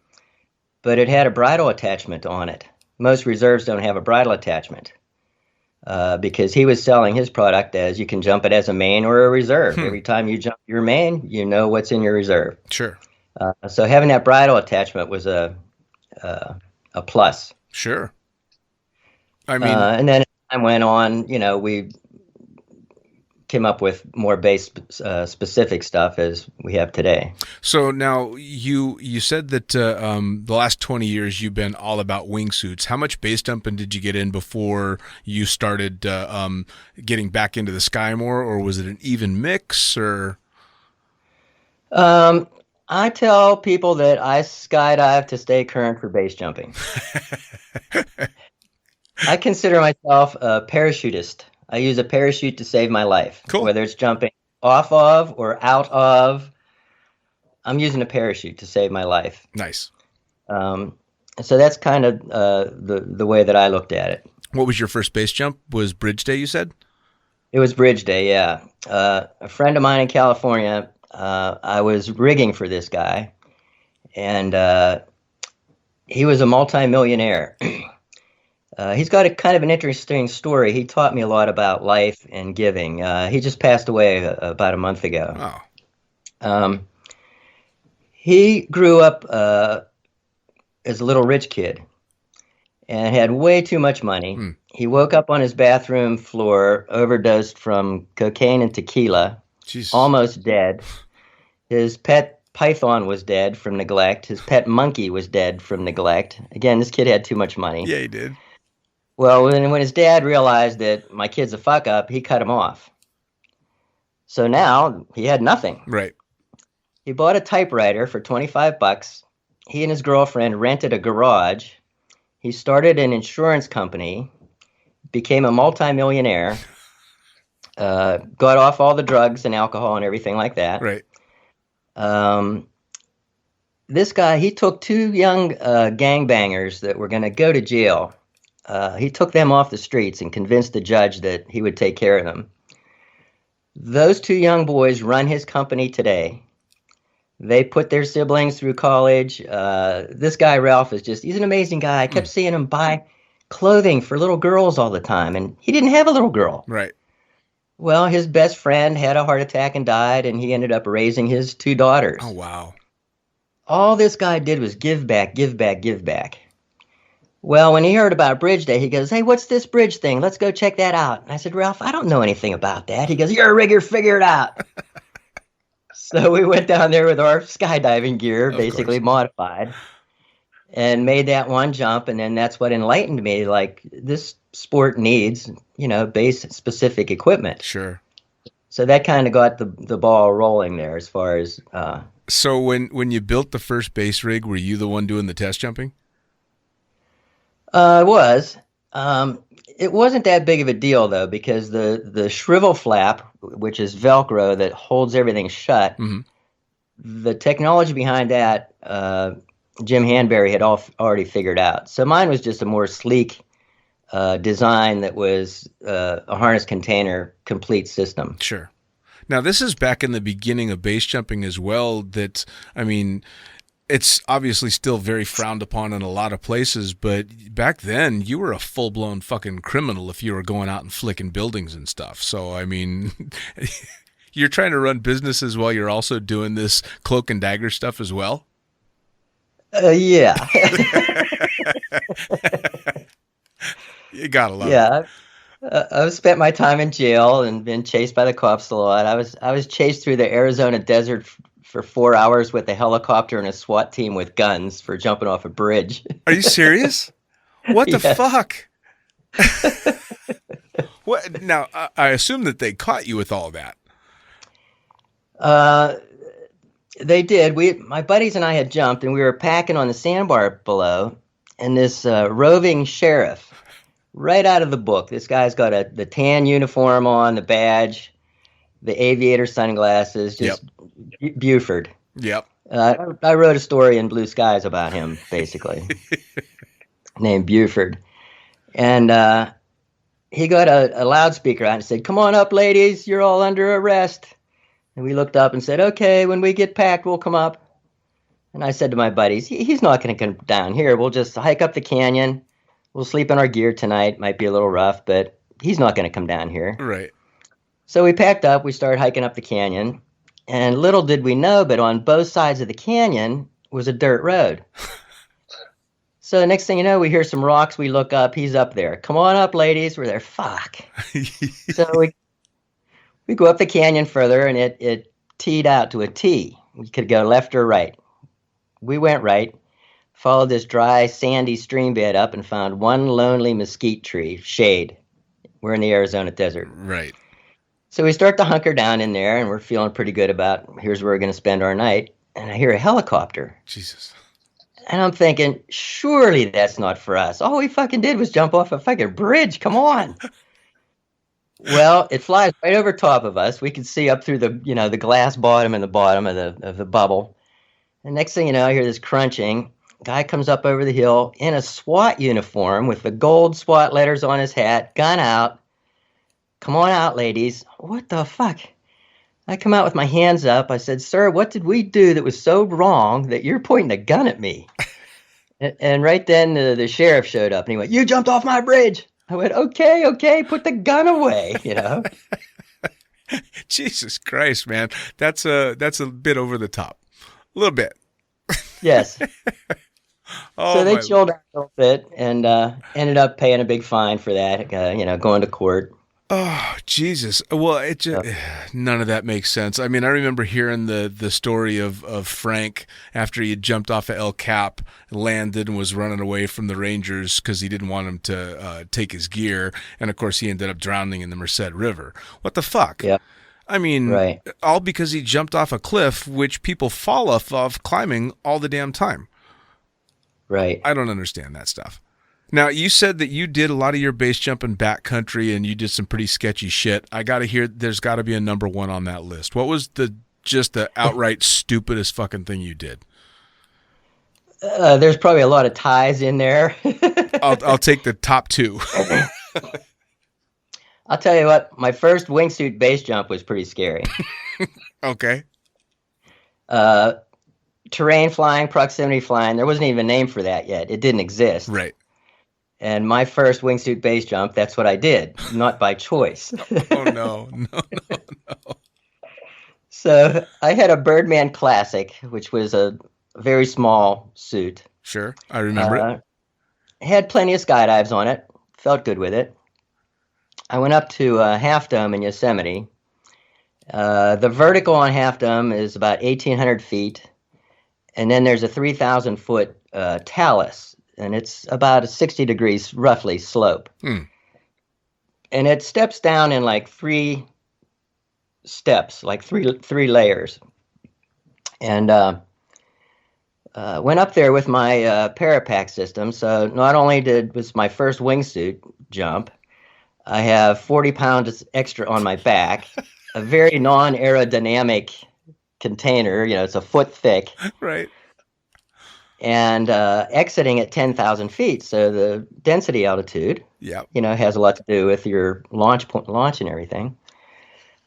but it had a bridle attachment on it. Most reserves don't have a bridle attachment because he was selling his product as you can jump it as a main or a reserve. Every time you jump your main, you know what's in your reserve. Sure. So having that bridle attachment was a plus. Sure. I mean, And then as time went on, we came up with more base specific stuff as we have today. so now you said that the last 20 years you've been all about wingsuits. How much base dumping did you get in before you started getting back into the sky more, or was it an even mix? Or I tell people that I skydive to stay current for base jumping. I consider myself a parachutist. I use a parachute to save my life. Cool. Whether it's jumping off of or out of, I'm using a parachute to save my life. Nice. So that's kind of the way that I looked at it. What was your first base jump? Was Bridge Day, you said? It was Bridge Day, yeah. A friend of mine in California, I was rigging for this guy, and he was a multimillionaire. He's got a kind of an interesting story. He taught me a lot about life and giving. He just passed away about a month ago. Oh. He grew up as a little rich kid and had way too much money. He woke up on his bathroom floor, overdosed from cocaine and tequila, Jesus. almost dead. His pet python was dead from neglect. His pet monkey was dead from neglect. Again, this kid had too much money. Yeah, he did. Well, when his dad realized that my kid's a fuck up, he cut him off. So now he had nothing. Right. He bought a typewriter for $25. He and his girlfriend rented a garage. He started an insurance company, became a multimillionaire, got off all the drugs and alcohol and everything like that. Right. This guy, he took two young gangbangers that were going to go to jail. He took them off the streets and convinced the judge that he would take care of them. Those two young boys run his company today. They put their siblings through college. This guy, Ralph, he's an amazing guy. I kept seeing him buy clothing for little girls all the time, and he didn't have a little girl. Right. Well, his best friend had a heart attack and died, and he ended up raising his two daughters. Oh, wow. All this guy did was give back, give back, give back. Well, when he heard about Bridge Day, he goes, "Hey, what's this bridge thing? Let's go check that out." And I said, "Ralph, I don't know anything about that." He goes, "You're a rigger, figure it out." So we went down there with our skydiving gear, basically modified, and made that one jump. And then that's what enlightened me. Like, this sport needs, base-specific equipment. Sure. So that kind of got the ball rolling there as far as... So when you built the first base rig, were you the one doing the test jumping? It was. It wasn't that big of a deal, though, because the shrivel flap, which is Velcro that holds everything shut, the technology behind that, Jim Hanberry had already figured out. So mine was just a more sleek design that was a harness container complete system. Sure. Now, this is back in the beginning of base jumping as well. It's obviously still very frowned upon in a lot of places, but back then you were a full-blown fucking criminal if you were going out and flicking buildings and stuff. So, I mean, you're trying to run businesses while you're also doing this cloak and dagger stuff as well? Yeah. You gotta love it. Yeah. I've spent my time in jail and been chased by the cops a lot. I was chased through the Arizona desert for 4 hours with a helicopter and a SWAT team with guns for jumping off a bridge. Are you serious? What the fuck? What? Now, I assume that they caught you with all that. They did. My buddies and I had jumped, and we were packing on the sandbar below, and this roving sheriff, right out of the book, this guy's got the tan uniform on, the badge, the aviator sunglasses, just Buford. Yep. I wrote a story in Blue Skies about him, basically, named Buford. And he got a loudspeaker out and said, "Come on up, ladies, you're all under arrest." And we looked up and said, "Okay, when we get packed, we'll come up." And I said to my buddies, he's not going to come down here. We'll just hike up the canyon. We'll sleep in our gear tonight. Might be a little rough, but he's not going to come down here. Right. So we packed up. We started hiking up the canyon. And little did we know, but on both sides of the canyon was a dirt road. So the next thing you know, we hear some rocks. We look up. He's up there. "Come on up, ladies." We're there. Fuck. So we go up the canyon further, and it teed out to a T. We could go left or right. We went right, followed this dry, sandy stream bed up, and found one lonely mesquite tree, shade. We're in the Arizona desert. Right. So we start to hunker down in there, and we're feeling pretty good about here's where we're going to spend our night. And I hear a helicopter. Jesus. And I'm thinking, surely that's not for us. All we fucking did was jump off a fucking bridge. Come on. Well, it flies right over top of us. We can see up through the glass bottom and the bottom of the bubble. And next thing you know, I hear this crunching. Guy comes up over the hill in a SWAT uniform with the gold SWAT letters on his hat, gun out. "Come on out, ladies." What the fuck? I come out with my hands up. I said, "Sir, what did we do that was so wrong that you're pointing a gun at me?" And right then the sheriff showed up and he went, "You jumped off my bridge." I went, okay, put the gun away, Jesus Christ, man. That's a bit over the top. A little bit. Yes. Oh, so they chilled out a little bit and ended up paying a big fine for that, going to court. Oh, Jesus. Well, it just, none of that makes sense. I mean, I remember hearing the story of Frank after he had jumped off of El Cap, landed, and was running away from the Rangers because he didn't want him to take his gear. And of course, he ended up drowning in the Merced River. What the fuck? Yeah. I mean, Right. all because he jumped off a cliff, which people fall off of climbing all the damn time. Right. I don't understand that stuff. Now, you said that you did a lot of your base jumping backcountry and you did some pretty sketchy shit. I got to hear, there's got to be a number one on that list. What was just the outright stupidest fucking thing you did? There's probably a lot of ties in there. I'll take the top two. I'll tell you what, my first wingsuit base jump was pretty scary. Okay. Terrain flying, proximity flying, there wasn't even a name for that yet. It didn't exist. Right. And my first wingsuit base jump, that's what I did, not by choice. Oh, no. So I had a Birdman Classic, which was a very small suit. Sure. I remember it. Had plenty of skydives on it. Felt good with it. I went up to Half Dome in Yosemite. The vertical on Half Dome is about 1,800 feet. And then there's a 3,000 foot talus. And it's about a 60 degrees, roughly, slope. And it steps down in like three steps, like three layers. And went up there with my Parapack system. So not only was my first wingsuit jump, I have 40 pounds extra on my back, a very non-aerodynamic container, it's a foot thick. Right. And exiting at 10,000 feet. So the density altitude, has a lot to do with your launch and everything.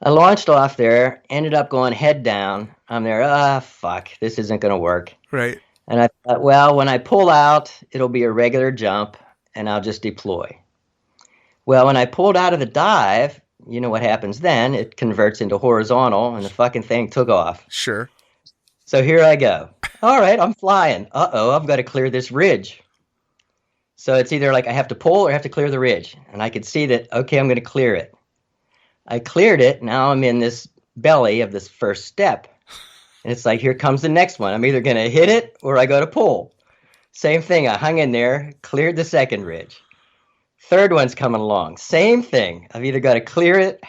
I launched off there, ended up going head down. I'm there, fuck, this isn't going to work. Right. And I thought, well, when I pull out, it'll be a regular jump, and I'll just deploy. Well, when I pulled out of the dive, you know what happens then? It converts into horizontal, and the fucking thing took off. Sure. So here I go. All right, I'm flying. Uh-oh, I've got to clear this ridge. So it's either like I have to pull or I have to clear the ridge. And I could see that, okay, I'm going to clear it. I cleared it. Now I'm in this belly of this first step. And it's like, here comes the next one. I'm either going to hit it or I go to pull. Same thing. I hung in there, cleared the second ridge. Third one's coming along. Same thing. I've either got to clear it,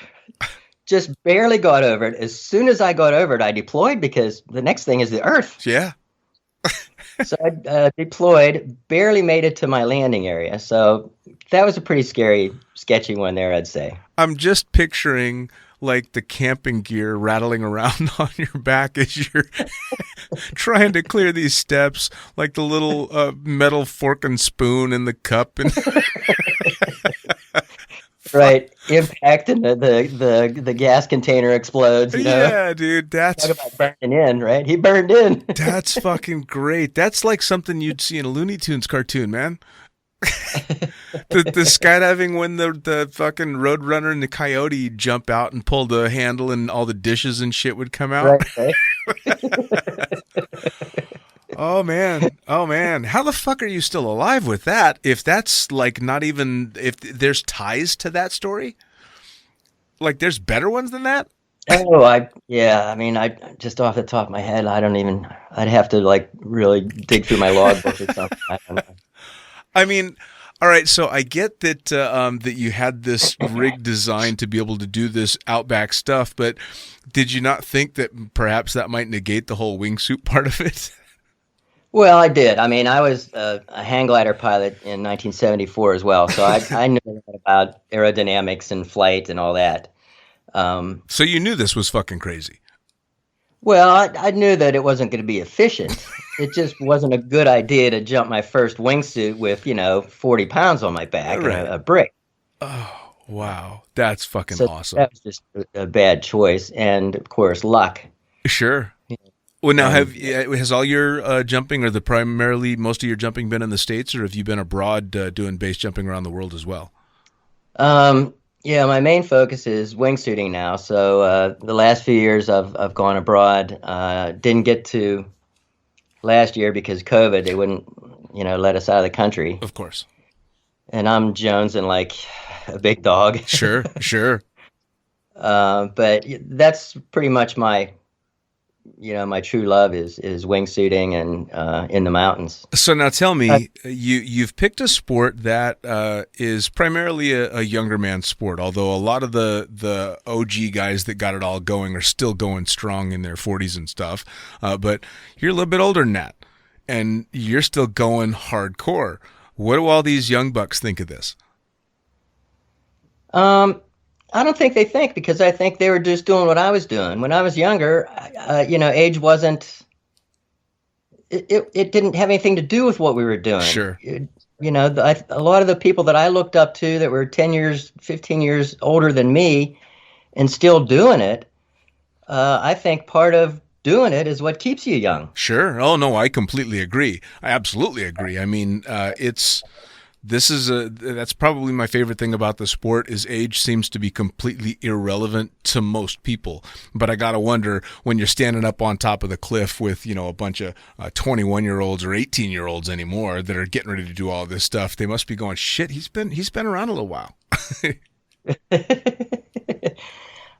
just barely got over it. As soon as I got over it, I deployed because the next thing is the earth. Yeah. So I deployed, barely made it to my landing area. So that was a pretty scary, sketchy one there, I'd say. I'm just picturing like the camping gear rattling around on your back as you're trying to clear these steps, like the little metal fork and spoon in the cup. And right. Impact and the gas container explodes. Yeah, dude. That's talk about burning in, right? He burned in. That's fucking great. That's like something you'd see in a Looney Tunes cartoon, man. the skydiving when the fucking Roadrunner and the Coyote jump out and pull the handle and all the dishes and shit would come out. Right. Oh man. How the fuck are you still alive with that? If that's like not even, if there's ties to that story, like there's better ones than that. Oh, I just off the top of my head, I'd have to like really dig through my logbook or something. I don't know. I mean, all right, so I get that that you had this rig designed to be able to do this outback stuff, but did you not think that perhaps that might negate the whole wingsuit part of it? Well, I did. I mean, I was a hang glider pilot in 1974 as well, so I knew a lot about aerodynamics and flight and all that. So you knew this was fucking crazy. Well, I knew that it wasn't going to be efficient. It just wasn't a good idea to jump my first wingsuit with, 40 pounds on my back Right. and a brick. Oh, wow. That's fucking So awesome. that was just a bad choice. And, of course, luck. Sure. Well, now has all your jumping or primarily most of your jumping been in the States, or have you been abroad doing base jumping around the world as well? Yeah, my main focus is wingsuiting now. So the last few years I've gone abroad. Didn't get to last year because COVID. They wouldn't, let us out of the country. Of course. And I'm jonesing like a big dog. Sure, sure. But that's pretty much my true love is wingsuiting and in the mountains. So now tell me, you've picked a sport that is primarily a younger man's sport, although a lot of the OG guys that got it all going are still going strong in their 40s and stuff. But you're a little bit older than that, and you're still going hardcore. What do all these young bucks think of this? I don't think they think, because I think they were just doing what I was doing. When I was younger, age wasn't, it didn't have anything to do with what we were doing. Sure. A lot of the people that I looked up to that were 10 years, 15 years older than me and still doing it, I think part of doing it is what keeps you young. Sure. Oh, no, I completely agree. I absolutely agree. I mean, that's probably my favorite thing about the sport is age seems to be completely irrelevant to most people. But I got to wonder, when you're standing up on top of the cliff with, a bunch of 21-year-olds or 18-year-olds anymore that are getting ready to do all this stuff, they must be going, shit, he's been around a little while.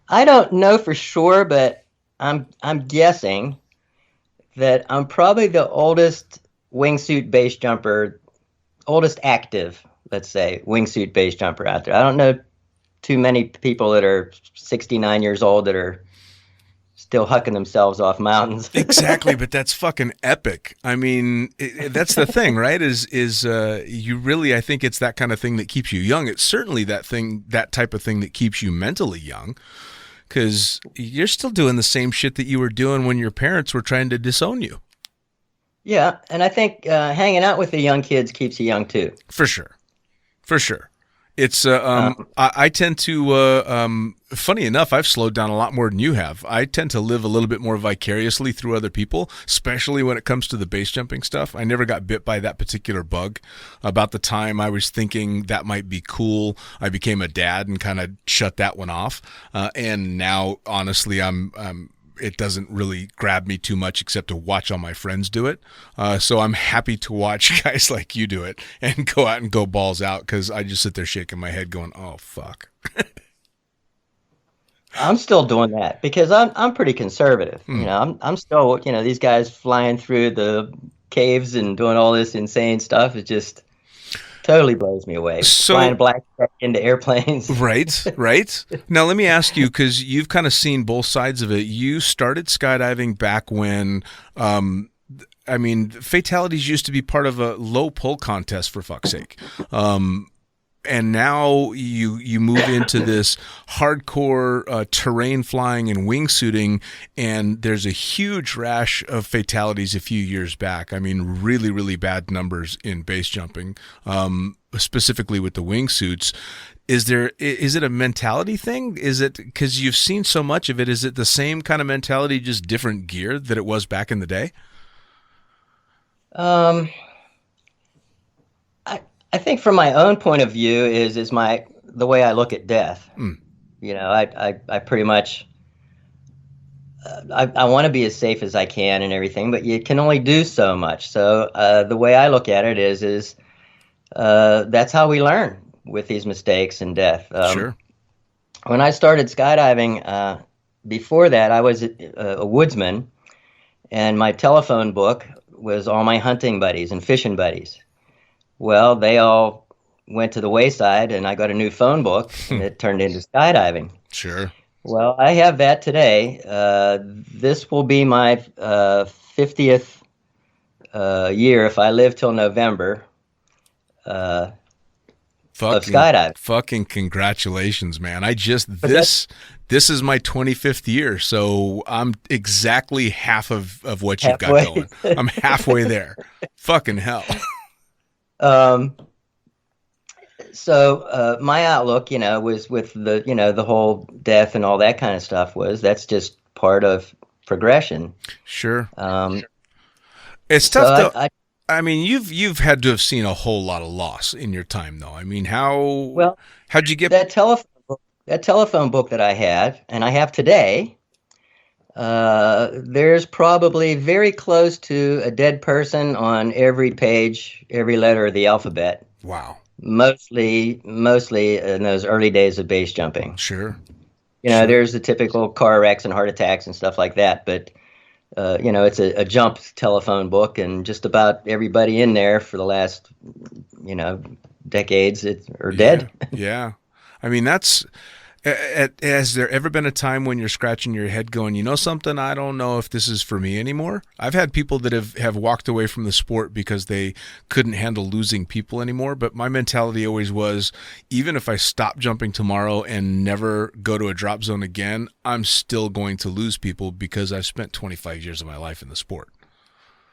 I don't know for sure, but I'm guessing that I'm probably the oldest wingsuit base jumper, oldest active, let's say, wingsuit base jumper out there. I don't know too many people that are 69 years old that are still hucking themselves off mountains. Exactly, but that's fucking epic. I mean, that's the thing, right? Is you really, I think it's that kind of thing that keeps you young. It's certainly that type of thing that keeps you mentally young, because you're still doing the same shit that you were doing when your parents were trying to disown you. Yeah, and I think hanging out with the young kids keeps you young too. For sure. It's I tend to funny enough, I've slowed down a lot more than you have. I tend to live a little bit more vicariously through other people, especially when it comes to the base jumping stuff. I never got bit by that particular bug. About the time I was thinking that might be cool, I became a dad and kind of shut that one off. And now, honestly, it doesn't really grab me too much except to watch all my friends do it. So I'm happy to watch guys like you do it and go out and go balls out, because I just sit there shaking my head going, oh, fuck. I'm still doing that because I'm pretty conservative. I'm still, these guys flying through the caves and doing all this insane stuff. It just totally blows me away. So, flying blackjack into airplanes. Right. Now, let me ask you, because you've kind of seen both sides of it. You started skydiving back when, fatalities used to be part of a low pull contest, for fuck's sake. And now you move into this hardcore terrain flying and wingsuiting, and there's a huge rash of fatalities a few years back. I mean, really, really bad numbers in base jumping, specifically with the wingsuits. Is it a mentality thing? Is it because you've seen so much of it? Is it the same kind of mentality, just different gear that it was back in the day? I think from my own point of view is the way I look at death. I pretty much I want to be as safe as I can and everything, but you can only do so much. So the way I look at it is that's how we learn with these mistakes and death. Sure. When I started skydiving, before that I was a woodsman, and my telephone book was all my hunting buddies and fishing buddies. Well, they all went to the wayside, and I got a new phone book, and it turned into skydiving. Sure. Well, I have that today. This will be my 50th year, if I live till November, of skydiving. Fucking congratulations, man. This is my 25th year, so I'm exactly half of what you've got going. I'm halfway there. Fucking hell. So my outlook, was with the whole death and all that kind of stuff that's just part of progression. Sure. It's tough though. I mean, you've had to have seen a whole lot of loss in your time, though. I mean, how'd you get that telephone book that I had and I have today? There's probably very close to a dead person on every page, every letter of the alphabet. Wow. Mostly in those early days of base jumping. Sure. There's the typical car wrecks and heart attacks and stuff like that, but it's a jump telephone book, and just about everybody in there for the last, decades are dead. Yeah. I mean, has there ever been a time when you're scratching your head going, you know something, I don't know if this is for me anymore? I've had people that have walked away from the sport because they couldn't handle losing people anymore. But my mentality always was, even if I stop jumping tomorrow and never go to a drop zone again, I'm still going to lose people because I've spent 25 years of my life in the sport.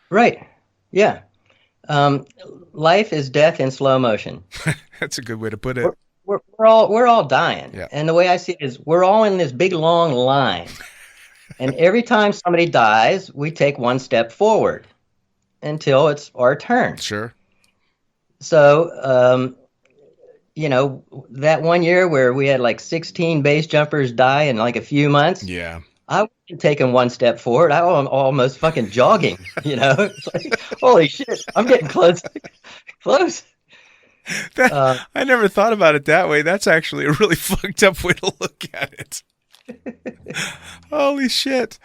Right. Yeah. Life is death in slow motion. That's a good way to put it. We're all dying. Yeah. And the way I see it is we're all in this big long line. And every time somebody dies, we take one step forward until it's our turn. Sure. So, that one year where we had like 16 base jumpers die in like a few months. Yeah. I wasn't taking one step forward. I was almost fucking jogging, It's like, holy shit, I'm getting close. I never thought about it that way. That's actually a really fucked up way to look at it. Holy shit.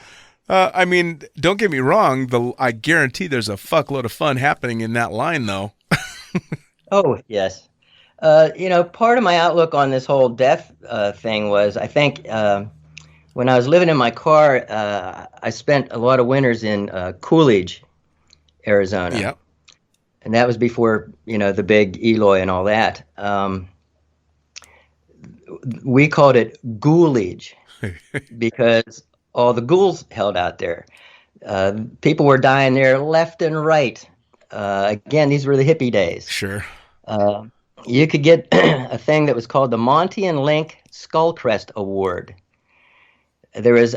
I mean, don't get me wrong. I guarantee there's a fuckload of fun happening in that line, though. Oh, yes. Part of my outlook on this whole death thing was, I think, when I was living in my car, I spent a lot of winters in Coolidge, Arizona. Yep. And that was before, the big Eloy and all that. We called it Ghoulage because all the ghouls held out there. People were dying there left and right. Again, these were the hippie days. Sure. You could get a thing that was called the Monty and Link Skullcrest Award. There was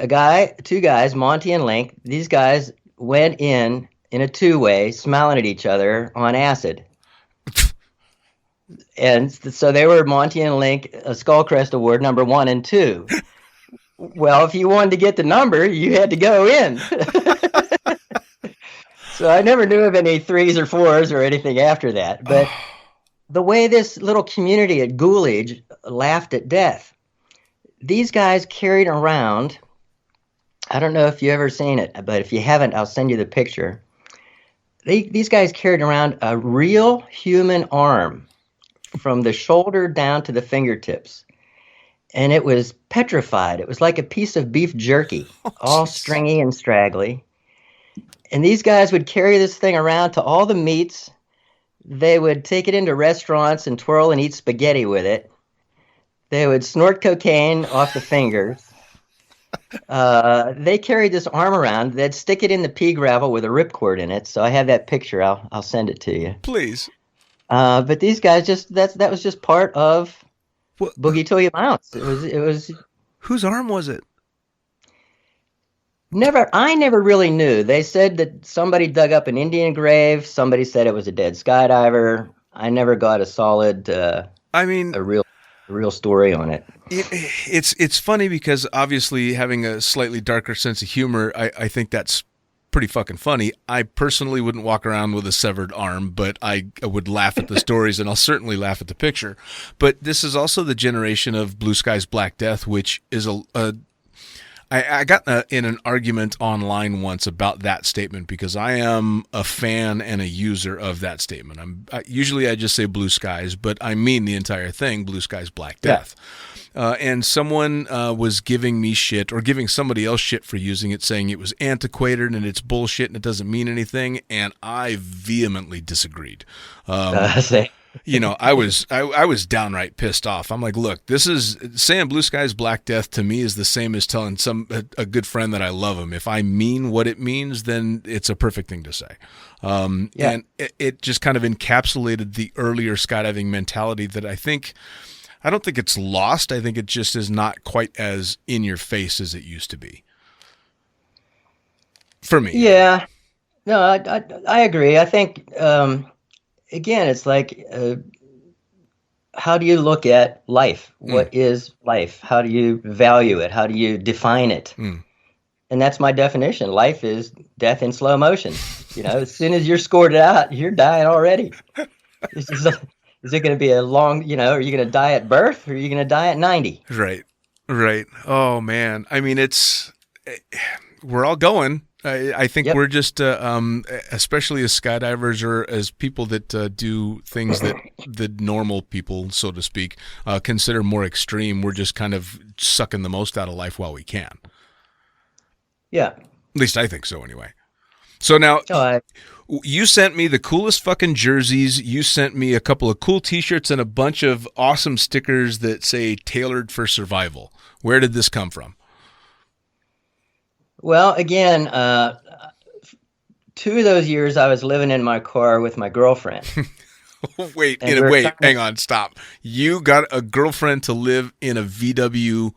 two guys, Monty and Link. These guys went in a two-way, smiling at each other on acid. And so they were Monty and Link Skullcrest Award number 1 and 2. Well, if you wanted to get the number, you had to go in. So I never knew of any 3s or 4s or anything after that. But the way this little community at Ghoulage laughed at death, these guys carried around, I don't know if you've ever seen it, but if you haven't, I'll send you the picture. These guys carried around a real human arm from the shoulder down to the fingertips. And it was petrified. It was like a piece of beef jerky, all stringy and straggly. And these guys would carry this thing around to all the meets. They would take it into restaurants and twirl and eat spaghetti with it. They would snort cocaine off the fingers. They carried this arm around. They'd stick it in the pea gravel with a ripcord in it. So I have that picture. I'll send it to you. Please. But these guys that was just part of Boogie Till You Bounce. It was. Whose arm was it? I never really knew. They said that somebody dug up an Indian grave. Somebody said it was a dead skydiver. I never got a solid. A real story on it. It's funny because obviously having a slightly darker sense of humor, I think that's pretty fucking funny. I personally wouldn't walk around with a severed arm, but I would laugh at the stories, and I'll certainly laugh at the picture. But this is also the generation of Blue Sky's Black Death, which is I got in an argument online once about that statement because I am a fan and a user of that statement. Usually I just say blue skies, but I mean the entire thing, Blue Sky's Black Death. And someone was giving me shit or giving somebody else shit for using it, saying it was antiquated and it's bullshit and it doesn't mean anything. And I vehemently disagreed. I was downright pissed off. I'm like, look, this is saying Blue Sky's Black Death to me is the same as telling a good friend that I love him. If I mean what it means, then it's a perfect thing to say. And it just kind of encapsulated the earlier skydiving mentality that I don't think it's lost. I think it just is not quite as in your face as it used to be. For me. Yeah. No, I agree. I think, again, it's like, how do you look at life? What is life? How do you value it? How do you define it? And that's my definition. Life is death in slow motion. As soon as you're scored out, you're dying already. Is it going to be a long, are you going to die at birth or are you going to die at 90? Right. Right. Oh man. I mean, we're all going. I think Yep. we're just, especially as skydivers or as people that do things that the normal people, so to speak, consider more extreme. We're just kind of sucking the most out of life while we can. Yeah. At least I think so, anyway. So now, you sent me the coolest fucking jerseys. You sent me a couple of cool T-shirts and a bunch of awesome stickers that say "Tailored for Survival." Where did this come from? Well, again, 2 of those years I was living in my car with my girlfriend. Wait, hang on, stop. You got a girlfriend to live in a VW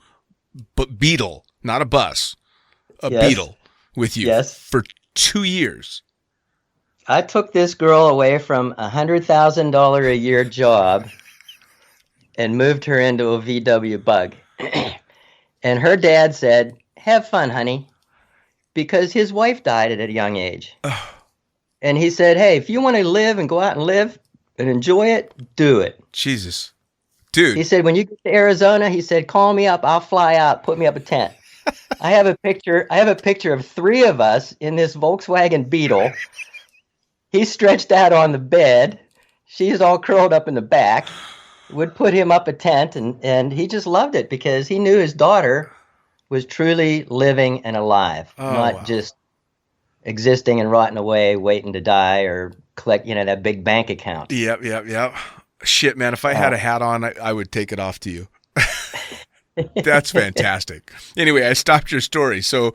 Beetle, not a bus, Yes. Beetle with you Yes. for 2 years. I took this girl away from a $100,000 a year job and moved her into a VW Bug. And her dad said, "Have fun, honey," because his wife died at a young age. And he said, "Hey, if you want to live and go out and live and enjoy it, do it." Jesus. Dude. He said, "When you get to Arizona," he said, "call me up. I'll fly out. Put me up a tent." I have a picture of 3 of us in this Volkswagen Beetle. He's stretched out on the bed. She's all curled up in the back. Would put him up a tent, and he just loved it because he knew his daughter was truly living and alive, not just existing and rotting away, waiting to die or collect, that big bank account. Yep. Shit, man, if I had a hat on, I would take it off to you. That's fantastic. Anyway, I stopped your story. So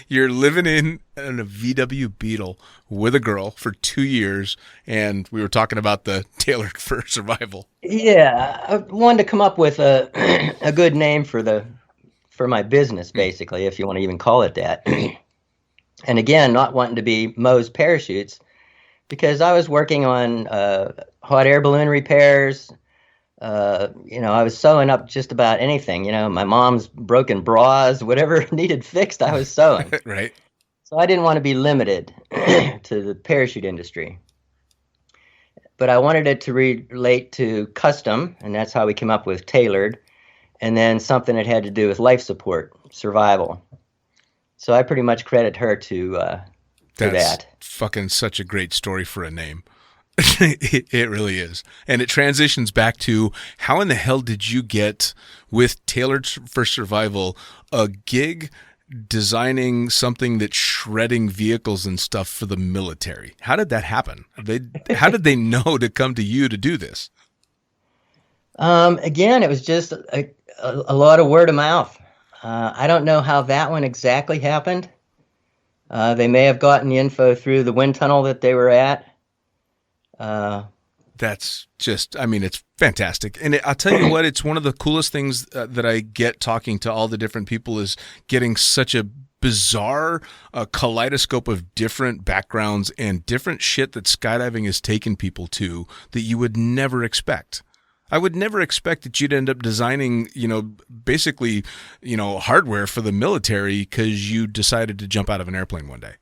you're living in a VW Beetle with a girl for 2 years, and we were talking about the Tailored for Survival. Yeah, I wanted to come up with a good name for my business, basically, if you want to even call it that. And again, not wanting to be Moe's Parachutes, because I was working on hot air balloon repairs. I was sewing up just about anything. My mom's broken bras, whatever needed fixed, I was sewing. Right. So I didn't want to be limited to the parachute industry. But I wanted it to relate to custom, and that's how we came up with tailored, and then something that had to do with life support, survival. So I pretty much credit her to that. That's fucking such a great story for a name. It really is. And it transitions back to how in the hell did you get with Tailored for Survival a gig designing something that's shredding vehicles and stuff for the military? How did that happen? How did they know to come to you to do this? Again, it was just a lot of word of mouth. I don't know how that one exactly happened. They may have gotten the info through the wind tunnel that they were at. That's just, it's fantastic. And I'll tell you what, it's one of the coolest things that I get talking to all the different people is getting such a bizarre kaleidoscope of different backgrounds and different shit that skydiving has taken people to that you would never expect. I would never expect that you'd end up designing, basically, hardware for the military because you decided to jump out of an airplane one day.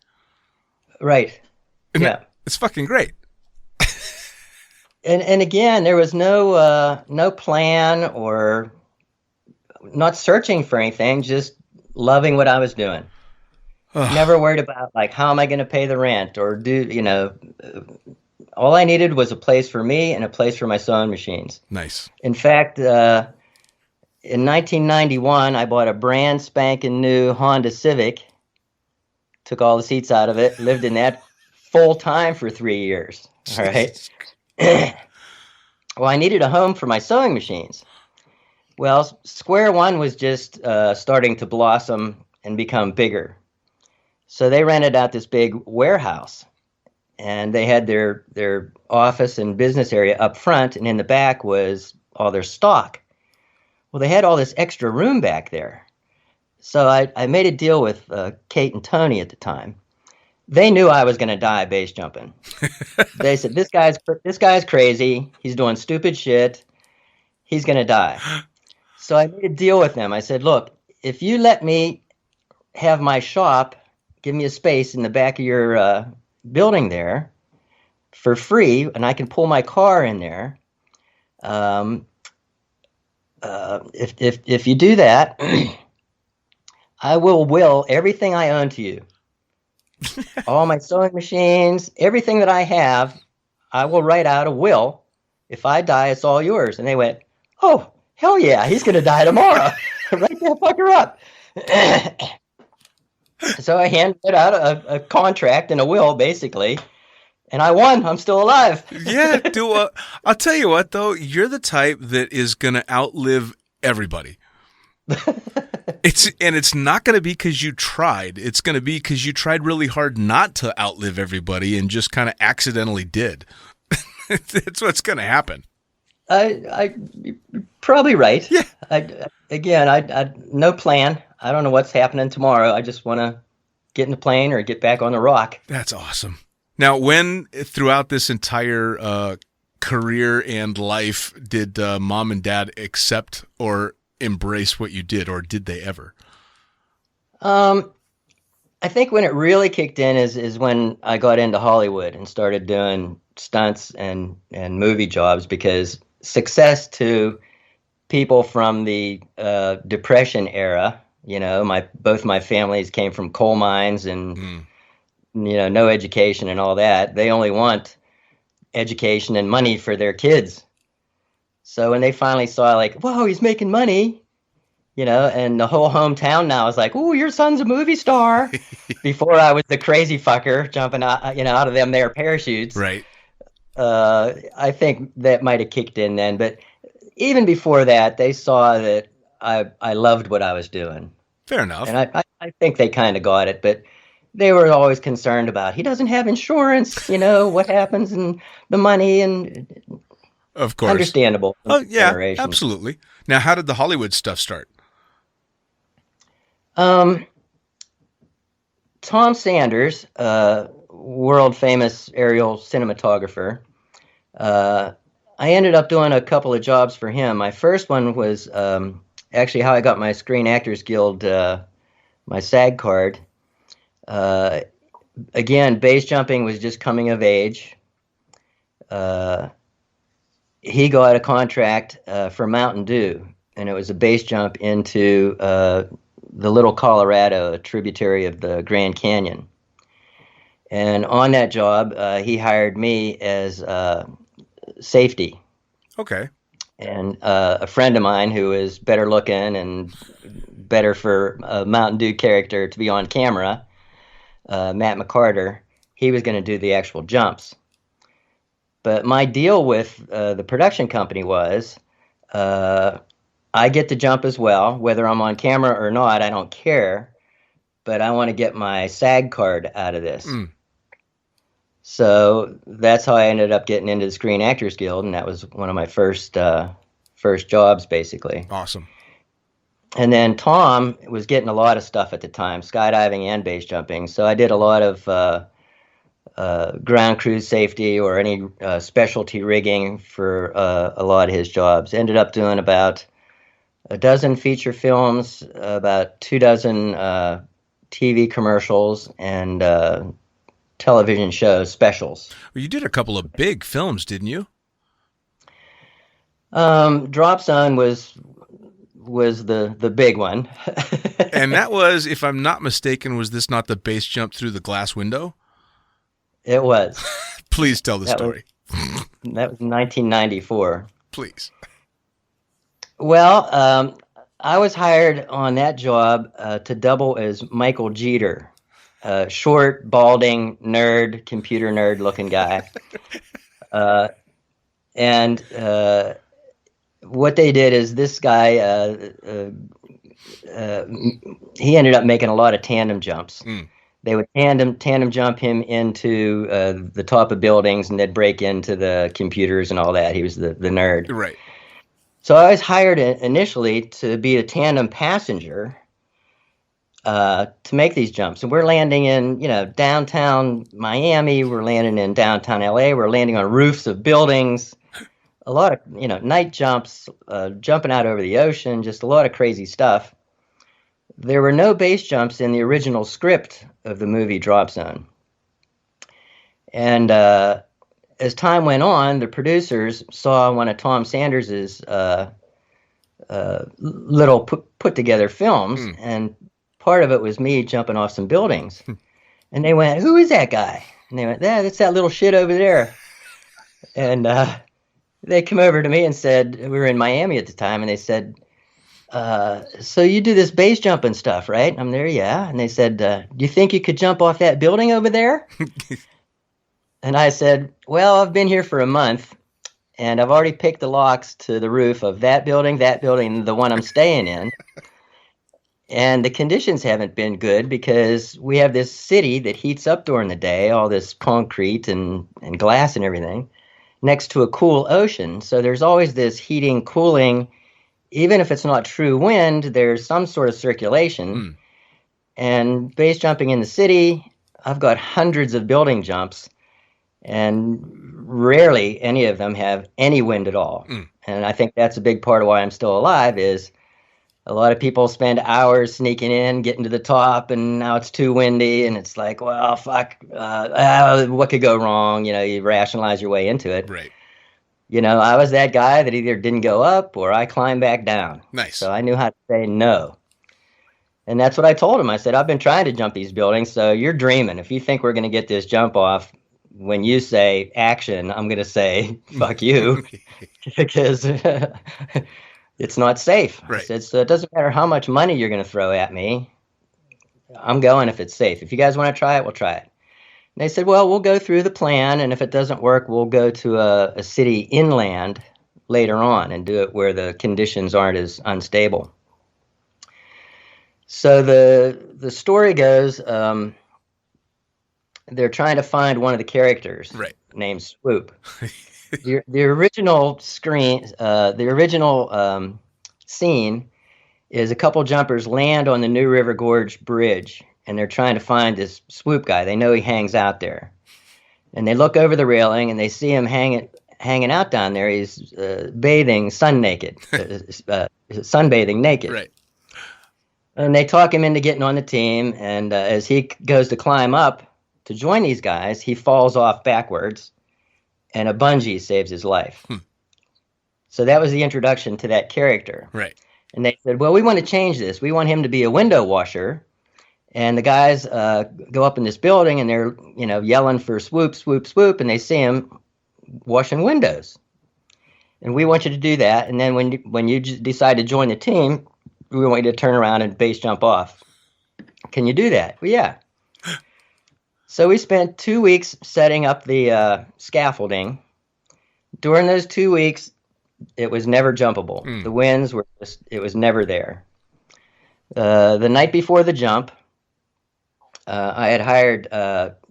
Right. Yeah. It's fucking great. And again, there was no plan or not searching for anything, just loving what I was doing. Never worried about how am I going to pay the rent or all I needed was a place for me and a place for my sewing machines. Nice. In fact, in 1991, I bought a brand spanking new Honda Civic, took all the seats out of it, lived in that full time for 3 years. All right. Well, I needed a home for my sewing machines. Well, Square One was just starting to blossom and become bigger. So they rented out this big warehouse, and they had their office and business area up front, and in the back was all their stock. Well, they had all this extra room back there. So I made a deal with Kate and Tony at the time. They knew I was going to die base jumping. They said, this guy's crazy. He's doing stupid shit. He's going to die. So I made a deal with them. I said, look, if you let me have my shop, give me a space in the back of your building there for free, and I can pull my car in there, if you do that, I will everything I own to you. All my sewing machines, everything that I have, I will write out a will. If I die, it's all yours. And they went, oh, hell yeah, he's going to die tomorrow. Write that fucker up. So I handed out a contract and a will, basically. And I won. I'm still alive. Yeah, dude. I'll tell you what, though. You're the type that is going to outlive everybody. It's not going to be because you tried. It's going to be because you tried really hard not to outlive everybody and just kind of accidentally did. That's what's going to happen. You're probably right. Yeah. I no plan. I don't know what's happening tomorrow. I just want to get in the plane or get back on the rock. That's awesome. Now, when throughout this entire career and life did mom and dad accept or embrace what you did, or did they ever? I think when it really kicked in is when I got into Hollywood and started doing stunts and movie jobs, because success to people from the Depression era, both my families came from coal mines and no education and all that. They only want education and money for their kids. So when they finally saw, like, whoa, he's making money, and the whole hometown now is like, oh, your son's a movie star. Before I was the crazy fucker jumping out, out of them there parachutes. Right. I think that might have kicked in then. But even before that, they saw that I loved what I was doing. Fair enough. And I think they kind of got it. But they were always concerned about, he doesn't have insurance, what happens and the money and... Of course. Understandable. Oh, yeah, absolutely. Now, how did the Hollywood stuff start? Tom Sanders, world famous aerial cinematographer. I ended up doing a couple of jobs for him. My first one was actually how I got my Screen Actors Guild, my SAG card. Again, base jumping was just coming of age. He got a contract for Mountain Dew, and it was a base jump into the Little Colorado, a tributary of the Grand Canyon. And on that job, he hired me as safety. Okay. And a friend of mine who is better looking and better for a Mountain Dew character to be on camera, Matt McCarter, he was going to do the actual jumps. But my deal with the production company was I get to jump as well. Whether I'm on camera or not, I don't care. But I want to get my SAG card out of this. So that's how I ended up getting into the Screen Actors Guild, and that was one of my first jobs, basically. Awesome. And then Tom was getting a lot of stuff at the time, skydiving and base jumping. So I did a lot of ground crew safety or any specialty rigging for a lot of his jobs. Ended up doing about a dozen feature films, about 24 TV commercials, and television shows, specials. Well, you did a couple of big films, didn't you? Drop Zone was the big one. And that was, if I'm not mistaken, was this not the base jump through the glass window? It was. Please tell the story. That was 1994. Please. Well, I was hired on that job to double as Michael Jeter, short, balding, nerd, computer nerd looking guy. And what they did is this guy, he ended up making a lot of tandem jumps. They would tandem jump him into the top of buildings, and they'd break into the computers and all that. He was the nerd. Right. So I was hired initially to be a tandem passenger to make these jumps. And we're landing in, downtown Miami. We're landing in downtown LA. We're landing on roofs of buildings. A lot of, night jumps, jumping out over the ocean, just a lot of crazy stuff. There were no base jumps in the original script of the movie Drop Zone. And as time went on, the producers saw one of Tom Sanders's little put together films, and part of it was me jumping off some buildings. And they went, "Who is that guy?" And they went, "Yeah, that's that little shit over there." And they come over to me and said, we were in Miami at the time, and they said, "So you do this base jumping stuff, right?" And I'm there, yeah. And they said, "Do you think you could jump off that building over there?" And I said, "Well, I've been here for a month, and I've already picked the locks to the roof of that building, and the one I'm staying in. And the conditions haven't been good because we have this city that heats up during the day, all this concrete and glass and everything, next to a cool ocean. So there's always this heating, cooling. Even if it's not true wind, there's some sort of circulation. And base jumping in the city, I've got hundreds of building jumps, and rarely any of them have any wind at all. And I think that's a big part of why I'm still alive is a lot of people spend hours sneaking in, getting to the top, and now it's too windy, and it's like, well, fuck, what could go wrong? You know, you rationalize your way into it. Right. You know, I was that guy that either didn't go up or I climbed back down. Nice. So I knew how to say no. And that's what I told him. I said, "I've been trying to jump these buildings, so you're dreaming. If you think we're going to get this jump off, when you say action, I'm going to say, fuck you, because it's not safe." Right. I said, "So it doesn't matter how much money you're going to throw at me. I'm going if it's safe. If you guys want to try it, we'll try it." And they said, "Well, we'll go through the plan, and if it doesn't work, we'll go to a city inland later on and do it where the conditions aren't as unstable." So the story goes, they're trying to find one of the characters, right, named Swoop. The original scene is a couple jumpers land on the New River Gorge Bridge, and they're trying to find this Swoop guy. They know he hangs out there, and they look over the railing and they see him hanging out down there. He's sunbathing naked. Right. And they talk him into getting on the team, and as he goes to climb up to join these guys, he falls off backwards, and a bungee saves his life. So that was the introduction to that character. Right. And they said, "Well, we want to change this. We want him to be a window washer." And the guys go up in this building, and they're yelling for Swoop, Swoop, Swoop, and they see him washing windows. And we want you to do that. And then when you decide to join the team, we want you to turn around and base jump off. Can you do that? Well, yeah. So we spent 2 weeks setting up the scaffolding. During those 2 weeks, it was never jumpable. The winds were it was never there. The night before the jump, I had hired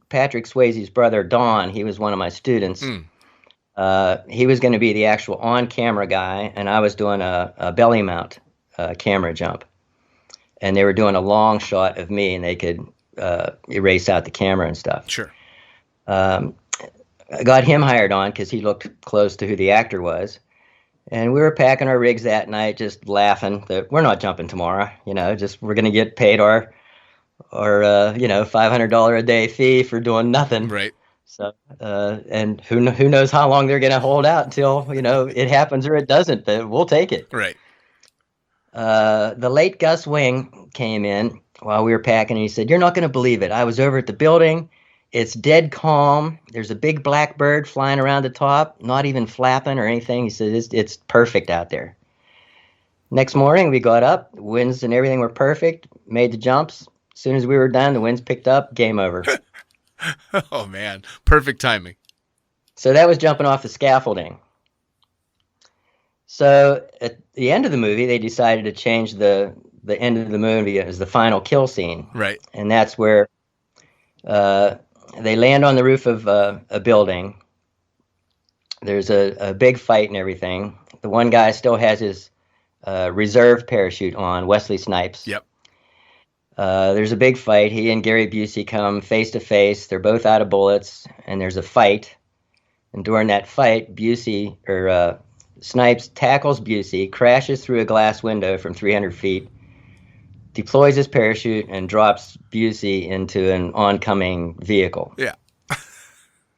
Patrick Swayze's brother, Don. He was one of my students. He was going to be the actual on-camera guy, and I was doing a belly mount camera jump. And they were doing a long shot of me, and they could erase out the camera and stuff. Sure. I got him hired on because he looked close to who the actor was. And we were packing our rigs that night, just laughing that we're not jumping tomorrow. We're going to get paid our $500 a day fee for doing nothing. Right. So, and who knows how long they're going to hold out until, it happens or it doesn't, but we'll take it. Right. The late Gus Wing came in while we were packing, and he said, "You're not going to believe it. I was over at the building. It's dead calm. There's a big black bird flying around the top, not even flapping or anything." He said, it's perfect out there. Next morning, we got up. The winds and everything were perfect. Made the jumps. As soon as we were done, the winds picked up. Game over. Oh, man. Perfect timing. So that was jumping off the scaffolding. So at the end of the movie, they decided to change the end of the movie as the final kill scene. Right. And that's where they land on the roof of a building. There's a big fight and everything. The one guy still has his reserve parachute on, Wesley Snipes. Yep. There's a big fight. He and Gary Busey come face to face. They're both out of bullets, and there's a fight. And during that fight, Snipes tackles Busey, crashes through a glass window from 300 feet, deploys his parachute, and drops Busey into an oncoming vehicle. Yeah.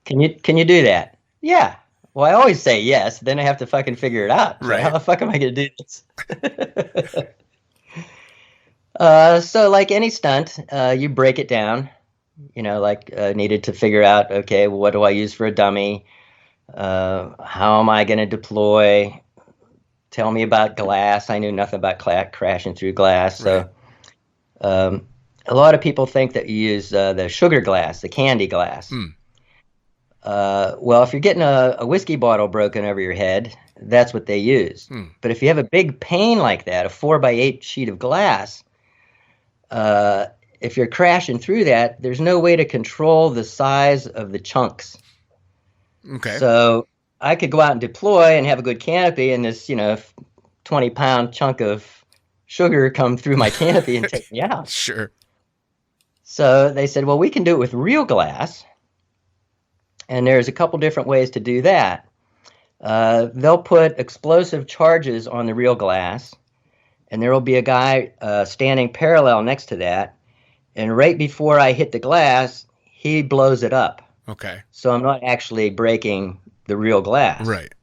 Can you do that? Yeah. Well, I always say yes. Then I have to fucking figure it out. So Right. how the fuck am I going to do this? So like any stunt, you break it down. Needed to figure out, okay, well, what do I use for a dummy? How am I going to deploy? Tell me about glass. I knew nothing about crashing through glass. So a lot of people think that you use the sugar glass, the candy glass. Well, if you're getting a whiskey bottle broken over your head, that's what they use. But if you have a big pane like that, a 4x8 sheet of glass, if you're crashing through that, there's no way to control the size of the chunks. Okay. So I could go out and deploy and have a good canopy, and this, 20-pound chunk of sugar come through my canopy and take me out. Sure. So they said, well, we can do it with real glass. And there's a couple different ways to do that. They'll put explosive charges on the real glass, and there will be a guy standing parallel next to that. And right before I hit the glass, he blows it up. Okay. So I'm not actually breaking the real glass. Right.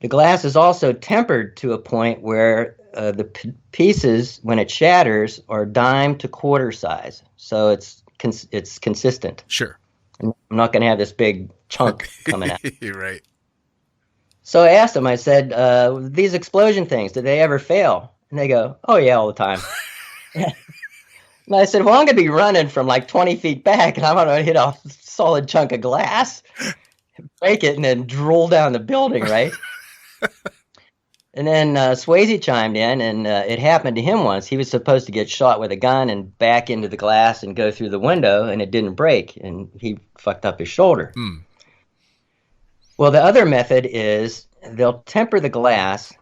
The glass is also tempered to a point where the pieces, when it shatters, are dime to quarter size. So it's consistent. Sure. I'm not going to have this big chunk coming out. You're right. So I asked them, I said, these explosion things, did they ever fail? And they go, oh, yeah, all the time. And I said, well, I'm going to be running from like 20 feet back, and I'm going to hit a solid chunk of glass, break it, and then drool down the building, right? And then Swayze chimed in, and it happened to him once. He was supposed to get shot with a gun and back into the glass and go through the window, and it didn't break, and he fucked up his shoulder. Well, the other method is they'll temper the glass,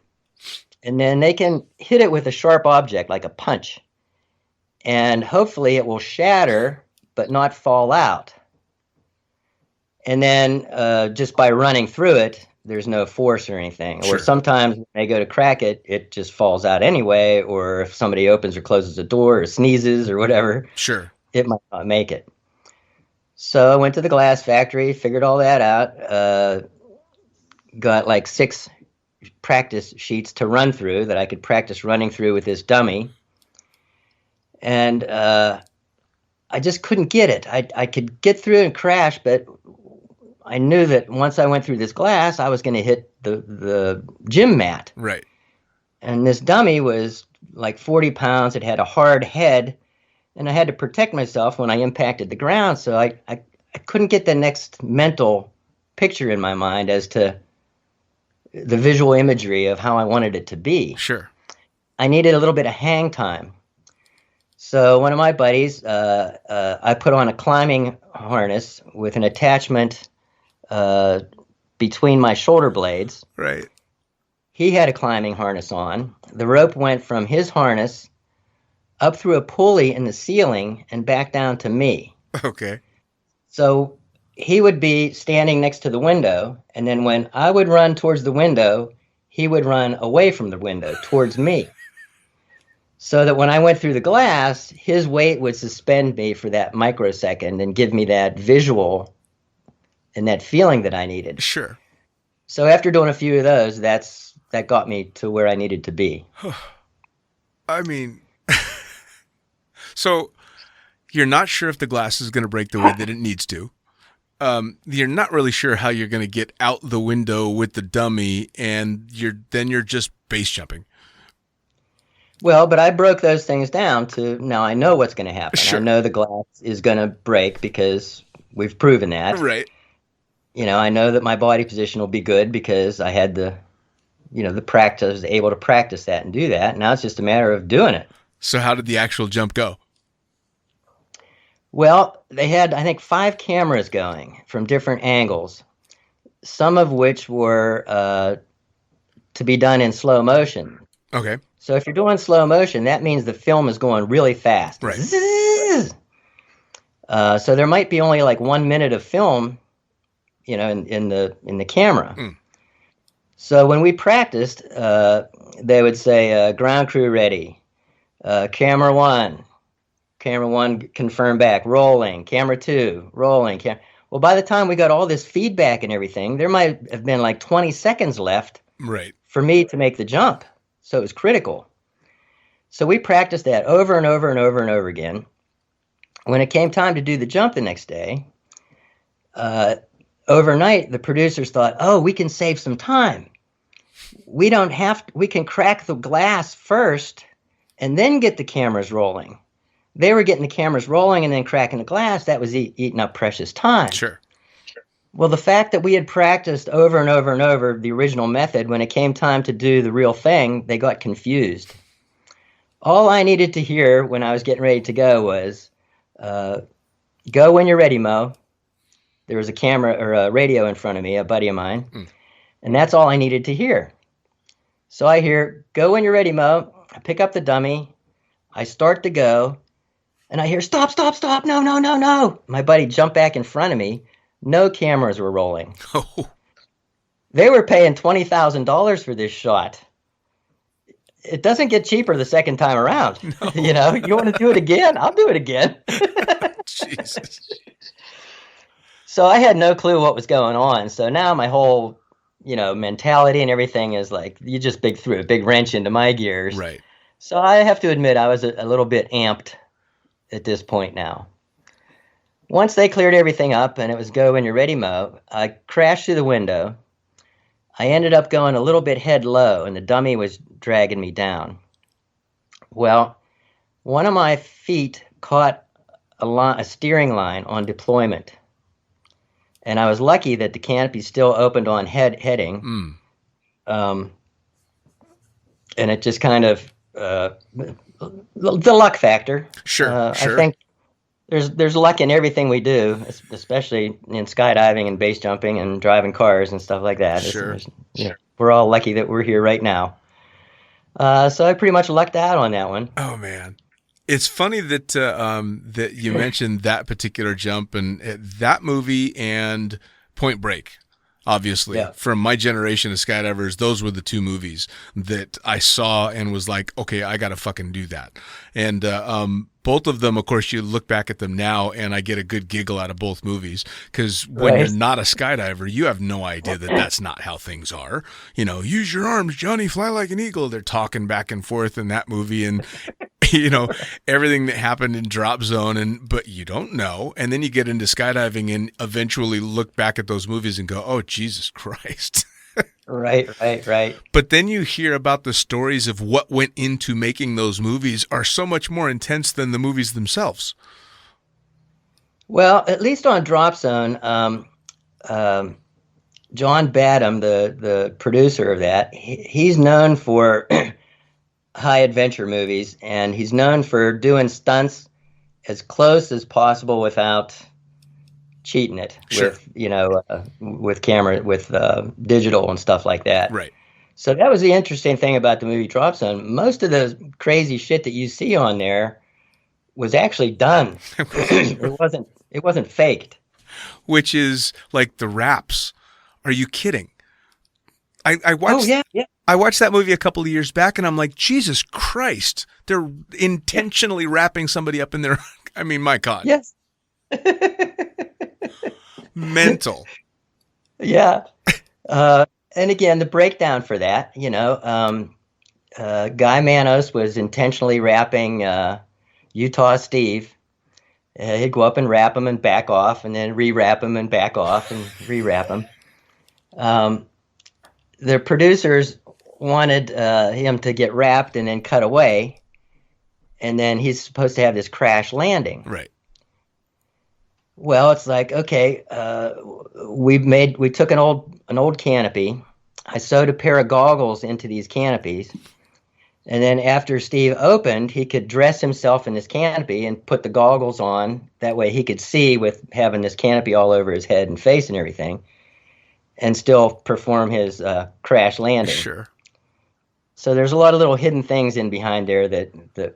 and then they can hit it with a sharp object like a punch, and hopefully it will shatter but not fall out. And then just by running through it, there's no force or anything. Sure. Or sometimes when they go to crack it, it just falls out anyway, or if somebody opens or closes a door or sneezes or whatever, Sure. it might not make it. So I went to the glass factory, figured all that out, got like 6 practice sheets to run through that I could practice running through with this dummy. And I just couldn't get it. I could get through and crash, but I knew that once I went through this glass, I was going to hit the gym mat. Right. And this dummy was like 40 pounds. It had a hard head, and I had to protect myself when I impacted the ground. So I couldn't get the next mental picture in my mind as to the visual imagery of how I wanted it to be. Sure. I needed a little bit of hang time. So one of my buddies, I put on a climbing harness with an attachment between my shoulder blades. Right. He had a climbing harness on. The rope went from his harness up through a pulley in the ceiling and back down to me. Okay. So he would be standing next to the window, and then when I would run towards the window, he would run away from the window towards me. So that when I went through the glass, his weight would suspend me for that microsecond and give me that visual and that feeling that I needed. Sure. So after doing a few of those, that got me to where I needed to be. I mean, so you're not sure if the glass is going to break the way that it needs to. You're not really sure how you're going to get out the window with the dummy, and you're just base jumping. Well, but I broke those things down to now I know what's going to happen. Sure. I know the glass is going to break because we've proven that. Right. I know that my body position will be good because I had the practice, I was able to practice that and do that. Now it's just a matter of doing it. So how did the actual jump go? Well, they had, I think, 5 cameras going from different angles, some of which were to be done in slow motion. Okay. So if you're doing slow motion, that means the film is going really fast. Right. So there might be only like 1 minute of film, in the camera. So when we practiced, they would say, ground crew ready, camera 1 confirm back, rolling, camera 2, rolling. Well, by the time we got all this feedback and everything, there might have been like 20 seconds left Right. for me to make the jump. So it was critical. So we practiced that over and over and over and over again. When it came time to do the jump the next day, overnight, the producers thought, oh, we can save some time. We can crack the glass first and then get the cameras rolling. They were getting the cameras rolling and then cracking the glass. That was eating up precious time. Sure. Well, the fact that we had practiced over and over and over the original method, when it came time to do the real thing, they got confused. All I needed to hear when I was getting ready to go was, go when you're ready, Moe. There was a camera or a radio in front of me, a buddy of mine, and that's all I needed to hear. So I hear, go when you're ready, Moe. I pick up the dummy. I start to go, and I hear, stop, stop, stop, no, no, no, no. My buddy jumped back in front of me. No cameras were rolling. Oh. They were paying $20,000 for this shot. It doesn't get cheaper the second time around. No. You know, you want to do it again? I'll do it again. Jesus. So I had no clue what was going on. So now my whole, mentality and everything is like, you just threw a big wrench into my gears. Right. So I have to admit I was a little bit amped at this point now. Once they cleared everything up and it was go when you're ready, Moe, I crashed through the window. I ended up going a little bit head low, and the dummy was dragging me down. Well, one of my feet caught a steering line on deployment, and I was lucky that the canopy still opened on heading. And it just kind of the luck factor. Sure. I think there's luck in everything we do, especially in skydiving and base jumping and driving cars and stuff like that. Sure. We're all lucky that we're here right now. So I pretty much lucked out on that one. Oh man, it's funny that that you mentioned that particular jump and that movie and Point Break. Obviously, from my generation of skydivers, those were the two movies that I saw and was like, okay, I got to fucking do that. And both of them, of course, you look back at them now and I get a good giggle out of both movies because when you're not a skydiver, you have no idea that that's not how things are. Use your arms, Johnny, fly like an eagle. They're talking back and forth in that movie and everything that happened in Drop Zone, but you don't know. And then you get into skydiving and eventually look back at those movies and go, oh, Jesus Christ. Right. But then you hear about the stories of what went into making those movies are so much more intense than the movies themselves. Well, at least on Drop Zone, John Badham, the producer of that, he's known for high adventure movies, and he's known for doing stunts as close as possible without cheating it. Sure. with camera, with digital and stuff like that. Right. So that was the interesting thing about the movie Drop Zone. Most of the crazy shit that you see on there was actually done. It wasn't faked. Which is like the raps. Are you kidding? I watched. Oh yeah. I watched that movie a couple of years back, and I'm like, Jesus Christ! They're intentionally wrapping somebody up in their. I mean, my God. Yes. Mental. Yeah. And again, the breakdown for that, Guy Manos was intentionally wrapping Utah Steve. He'd go up and wrap him and back off, and then re-wrap him and back off and re-wrap him. The producers wanted him to get wrapped and then cut away, and then he's supposed to have this crash landing. Right. Well, it's like, okay, we took an old canopy. I sewed a pair of goggles into these canopies. And then after Steve opened, he could dress himself in this canopy and put the goggles on. That way he could see with having this canopy all over his head and face and everything, and still perform his crash landing. Sure. So there's a lot of little hidden things in behind there that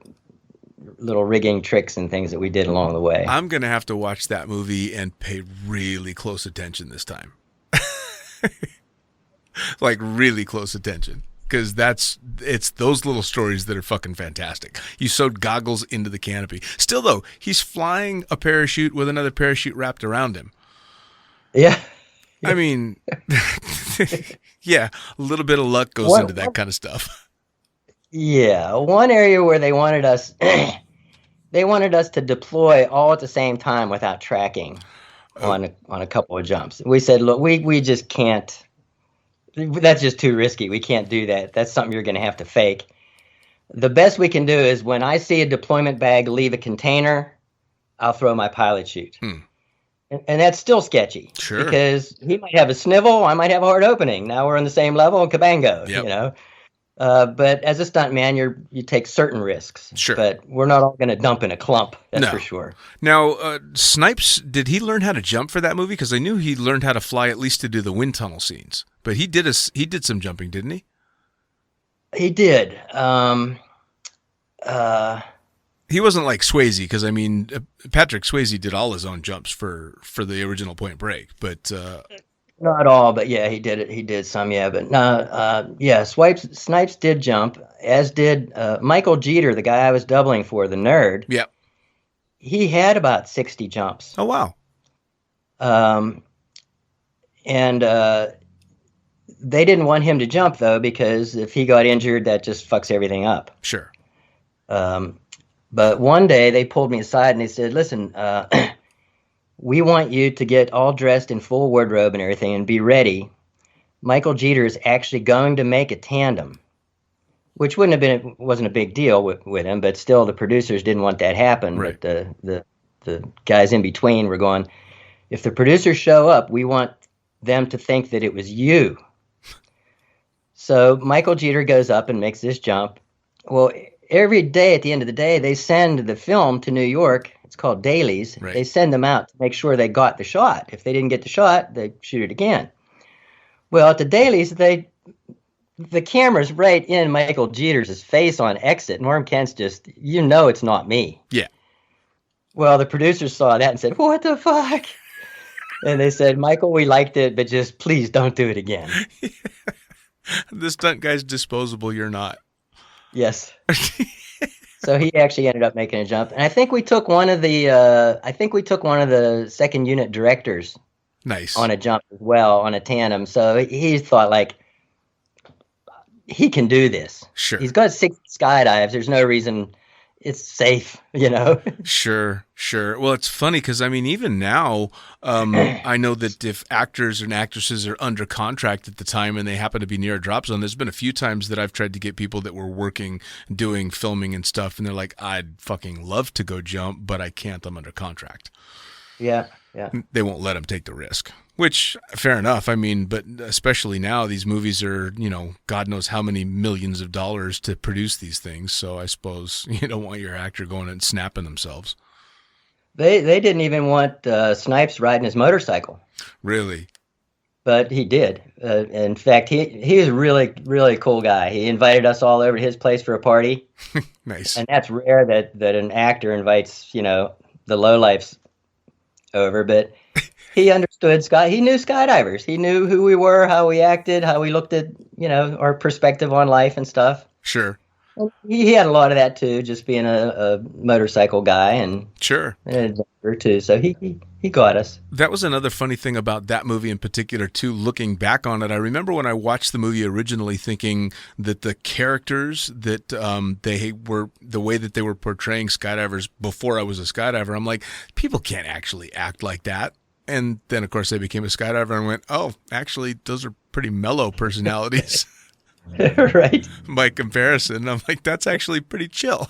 little rigging tricks and things that we did along the way. I'm going to have to watch that movie and pay really close attention this time. Like really close attention. Because it's those little stories that are fucking fantastic. You sewed goggles into the canopy. Still though, he's flying a parachute with another parachute wrapped around him. Yeah. I mean, yeah, a little bit of luck goes into that kind of stuff. Yeah, one area where they wanted us they wanted us to deploy all at the same time without tracking on a couple of jumps. We said, look, we just can't. That's just too risky. We can't do that. That's something you're going to have to fake. The best we can do is when I see a deployment bag leave a container, I'll throw my pilot chute. And that's still sketchy. Sure. Because he might have a snivel, I might have a hard opening. Now we're on the same level, cabango, Yep. you know. But as a stuntman, you take certain risks. Sure. But we're not all going to dump in a clump, that's No. for sure. Now, Snipes, did he learn how to jump for that movie? Because I knew he learned how to fly at least to do the wind tunnel scenes. But he did some jumping, didn't he? He did. He wasn't like Swayze, because I mean, Patrick Swayze did all his own jumps for the original Point Break, but Not all, but yeah, he did it. He did some, yeah. But no, yeah, Snipes did jump, as did Michael Jeter, the guy I was doubling for, the nerd. yeah. He had about 60 jumps. Oh wow. And they didn't want him to jump, though, because if he got injured, that just fucks everything up. Sure. But one day they pulled me aside and they said, listen, we want you to get all dressed in full wardrobe and everything and be ready. Michael Jeter is actually going to make a tandem, which wasn't a big deal with him, but still the producers didn't want that happen. Right. But the guys in between were going, if the producers show up, we want them to think that it was you. So Michael Jeter goes up and makes this jump. Well, every day at the end of the day, they send the film to New York. It's called dailies. Right. They send them out to make sure they got the shot. If they didn't get the shot, they shoot it again. Well, at the dailies, the camera's right in Michael Jeter's face on exit. Norm Kent's just, it's not me. Yeah. Well, the producers saw that and said, what the fuck? And they said, Michael, we liked it, but just please don't do it again. The stunt guy's disposable. You're not. Yes. So he actually ended up making a jump, and I think we took one of the second unit directors Nice. on a jump as well, on a tandem. So he thought, like, he can do this. Sure. He's got 6 skydives. There's no reason it's safe, Sure. Well, it's funny because, I mean, even now, I know that if actors and actresses are under contract at the time and they happen to be near a drop zone, there's been a few times that I've tried to get people that were working, doing filming and stuff, and they're like, I'd fucking love to go jump, but I can't. I'm under contract. Yeah. They won't let them take the risk, which, fair enough. I mean, but especially now, these movies are, God knows how many millions of dollars to produce these things. So I suppose you don't want your actor going and snapping themselves. They didn't even want Snipes riding his motorcycle. Really? But he did. In fact, he was a really, really cool guy. He invited us all over to his place for a party. Nice. And that's rare that an actor invites, the lowlifes over. But he understood he knew skydivers. He knew who we were, how we acted, how we looked at, our perspective on life and stuff. Sure. He had a lot of that too, just being a motorcycle guy and Sure. a driver too. So he got us. That was another funny thing about that movie in particular too, looking back on it. I remember when I watched the movie originally thinking that the characters that they were, the way that they were portraying skydivers before I was a skydiver, I'm like, people can't actually act like that. And then, of course, I became a skydiver and went, oh, actually, those are pretty mellow personalities. Right. By comparison, I'm like, that's actually pretty chill.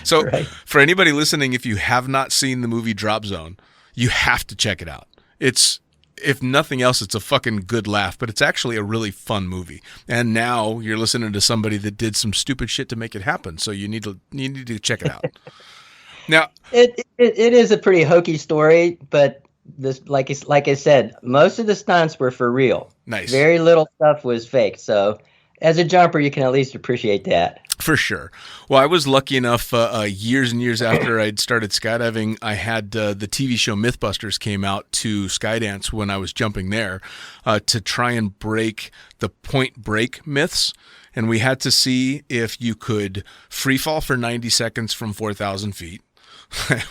So Right. For anybody listening, if you have not seen the movie Drop Zone, you have to check it out. It's, if nothing else, it's a fucking good laugh, but it's actually a really fun movie. And now you're listening to somebody that did some stupid shit to make it happen. So you need to check it out. Now, It is a pretty hokey story, but this, like I said, most of the stunts were for real. Nice. Very little stuff was fake. So as a jumper, you can at least appreciate that. for sure. Well, I was lucky enough years and years after I'd started skydiving, I had the TV show Mythbusters came out to Skydance when I was jumping there to try and break the point break myths. And we had to see if you could free fall for 90 seconds from 4,000 feet,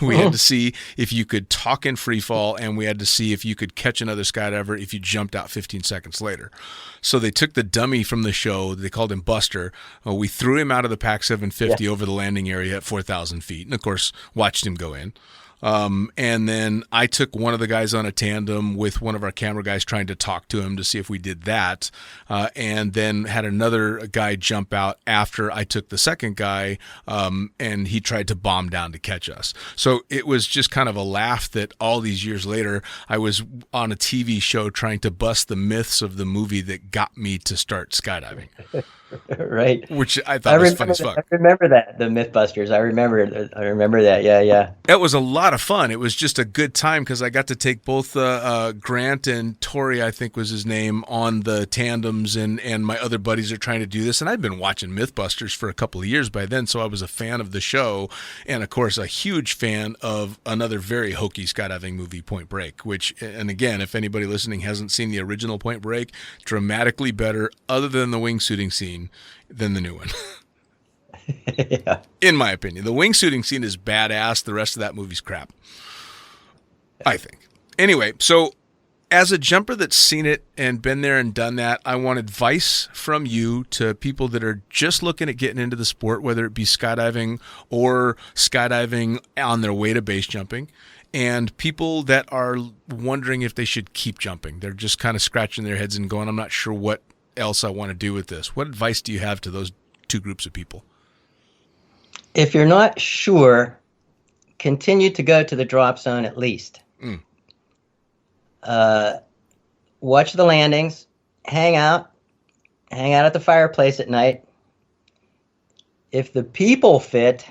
We had to see if you could talk in free fall, and we had to see if you could catch another skydiver if you jumped out 15 seconds later. So they took the dummy from the show. They called him Buster. We threw him out of the PAC 750 over the landing area at 4,000 feet, and of course watched him go in. And then I took one of the guys on a tandem with one of our camera guys trying to talk to him to see if we did that. And then had another guy jump out after I took the second guy, and he tried to bomb down to catch us. So it was just kind of a laugh that all these years later, I was on a TV show trying to bust the myths of the movie that got me to start skydiving. Right. Which I thought was funny as fuck. I remember that, the Mythbusters. I remember that. Yeah. It was a lot of fun. It was just a good time because I got to take both Grant and Tori, I think was his name, on the tandems, and my other buddies are trying to do this. And I've been watching Mythbusters for a couple of years by then, so I was a fan of the show, and of course a huge fan of another very hokey skydiving movie, Point Break, which, and again, if anybody listening hasn't seen the original Point Break, dramatically better, other than the wingsuiting scene, than the new one. Yeah. In my opinion, the wingsuiting scene is badass. The rest of that movie's crap, I think. Anyway, so as a jumper that's seen it and been there and done that, I want advice from you to people that are just looking at getting into the sport, whether it be skydiving or skydiving on their way to base jumping, and people that are wondering if they should keep jumping. They're just kind of scratching their heads and going, I'm not sure what else I want to do with this. What advice do you have to those two groups of people? If you're not sure, continue to go to the drop zone at least. Watch the landings, hang out at the fireplace at night. If the people fit,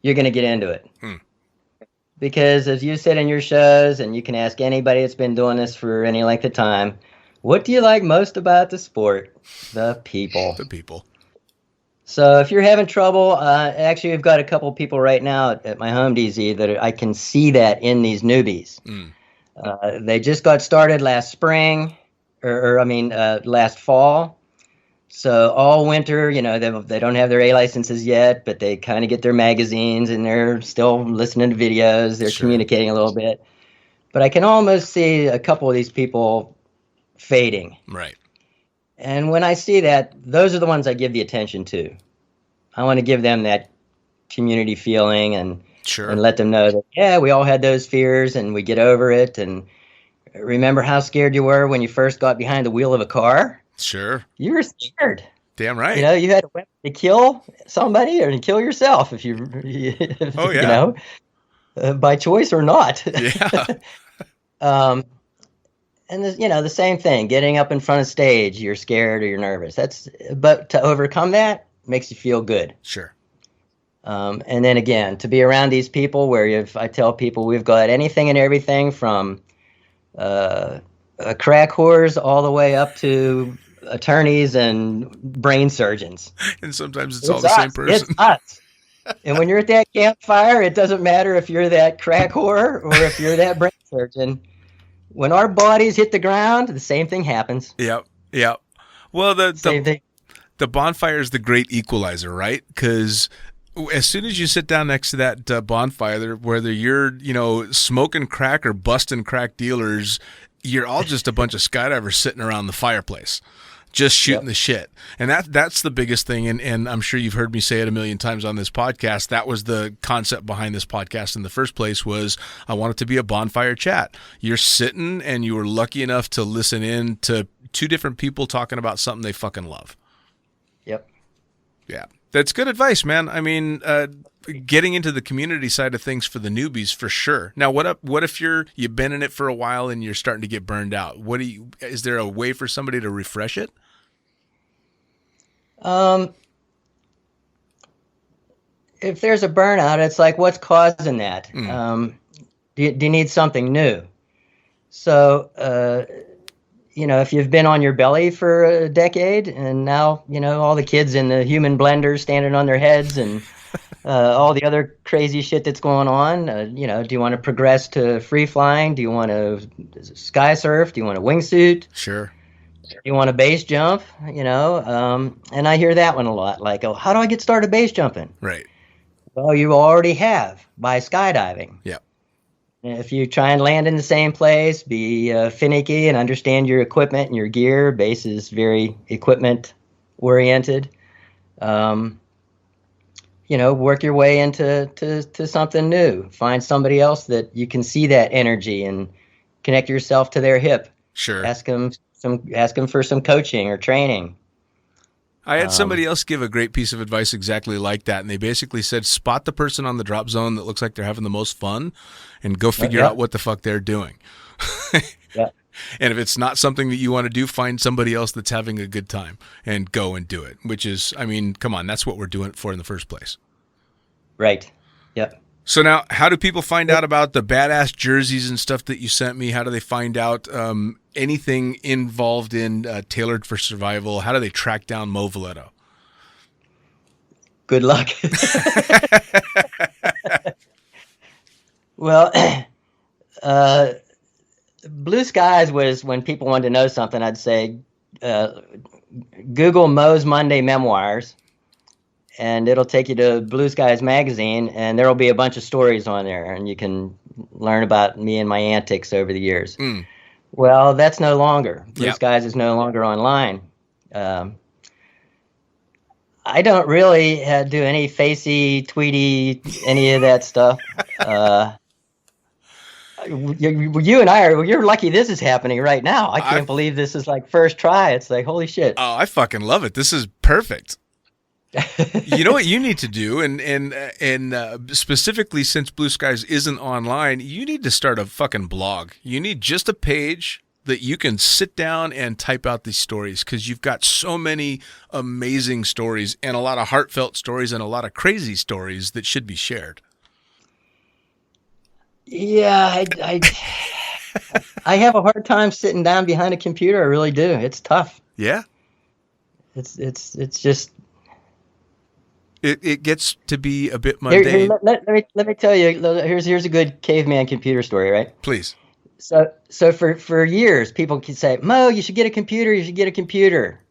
you're going to get into it. Because as you said in your shows, and you can ask anybody that's been doing this for any length of time, what do you like most about the sport? The people. The people. So if you're having trouble, actually we've got a couple people right now at my home DZ that I can see that in these newbies. They just got started last spring, last fall. So all winter, they don't have their A licenses yet, but they kind of get their magazines and they're still listening to videos. They're communicating a little bit. But I can almost see a couple of these people fading. Right. And when I see that, those are the ones I give the attention to. I want to give them that community feeling and let them know that, yeah, we all had those fears and we get over it. And remember how scared you were when you first got behind the wheel of a car? Sure. You were scared. Damn right. You had a weapon to kill somebody or to kill yourself if you by choice or not. Yeah. And the same thing, getting up in front of stage, you're scared or you're nervous. But to overcome that makes you feel good. Sure. And then again, to be around these people where I tell people we've got anything and everything from crack whores all the way up to attorneys and brain surgeons. And sometimes it's all the same person. It's us. And when you're at that campfire, it doesn't matter if you're that crack whore or if you're that brain surgeon. When our bodies hit the ground, the same thing happens. Yep. Well, the bonfire is the great equalizer, right? Because as soon as you sit down next to that bonfire, whether you're, smoking crack or busting crack dealers, you're all just a bunch of skydivers sitting around the fireplace, just shooting the shit. And that's the biggest thing. And I'm sure you've heard me say it a million times on this podcast. That was the concept behind this podcast in the first place, was I want it to be a bonfire chat. You're sitting and you were lucky enough to listen in to two different people talking about something they fucking love. Yep. Yeah. That's good advice, man. I mean, getting into the community side of things for the newbies, for sure. Now, what if you've been in it for a while and you're starting to get burned out? Is there a way for somebody to refresh it? If there's a burnout, it's like, what's causing that? Do you need something new? So, if you've been on your belly for a decade and now, all the kids in the human blender standing on their heads and all the other crazy shit that's going on, do you want to progress to free flying? Do you want to sky surf? Do you want a wingsuit? Sure. You want a base jump, and I hear that one a lot. Like, oh, how do I get started base jumping? Right. Well, you already have by skydiving. Yeah. If you try and land in the same place, be finicky and understand your equipment and your gear. Base is very equipment oriented. Work your way into to something new. Find somebody else that you can see that energy and connect yourself to their hip. Sure. Ask them for some coaching or training. I had somebody else give a great piece of advice exactly like that, and they basically said, spot the person on the drop zone that looks like they're having the most fun and go figure out what the fuck they're doing. Yeah. And if it's not something that you want to do, find somebody else that's having a good time and go and do it, which is, I mean, come on, that's what we're doing it for in the first place. Right. Yep. So now, how do people find out about the badass jerseys and stuff that you sent me? How do they find out anything involved in Tailored for Survival? How do they track down Moe Viletto? Good luck. Well, Blue Skies was when people wanted to know something, I'd say, Google Moe's Monday Memoirs, and it'll take you to Blue Skies magazine, and there'll be a bunch of stories on there, and you can learn about me and my antics over the years. Mm. Well, that's no longer. Blue Skies is no longer online. I don't really do any facey, tweety, any of that stuff. You and I you're lucky this is happening right now. I can't believe this is like first try. It's like, holy shit. Oh, I fucking love it. This is perfect. You know what you need to do, and specifically since Blue Skies isn't online, you need to start a fucking blog. You need just a page that you can sit down and type out these stories, because you've got so many amazing stories and a lot of heartfelt stories and a lot of crazy stories that should be shared. Yeah, I have a hard time sitting down behind a computer. I really do. It's tough. Yeah. It's just. It gets to be a bit mundane. Let me tell you. Here's a good caveman computer story, right? Please. So for years, people could say, Moe, you should get a computer. You should get a computer.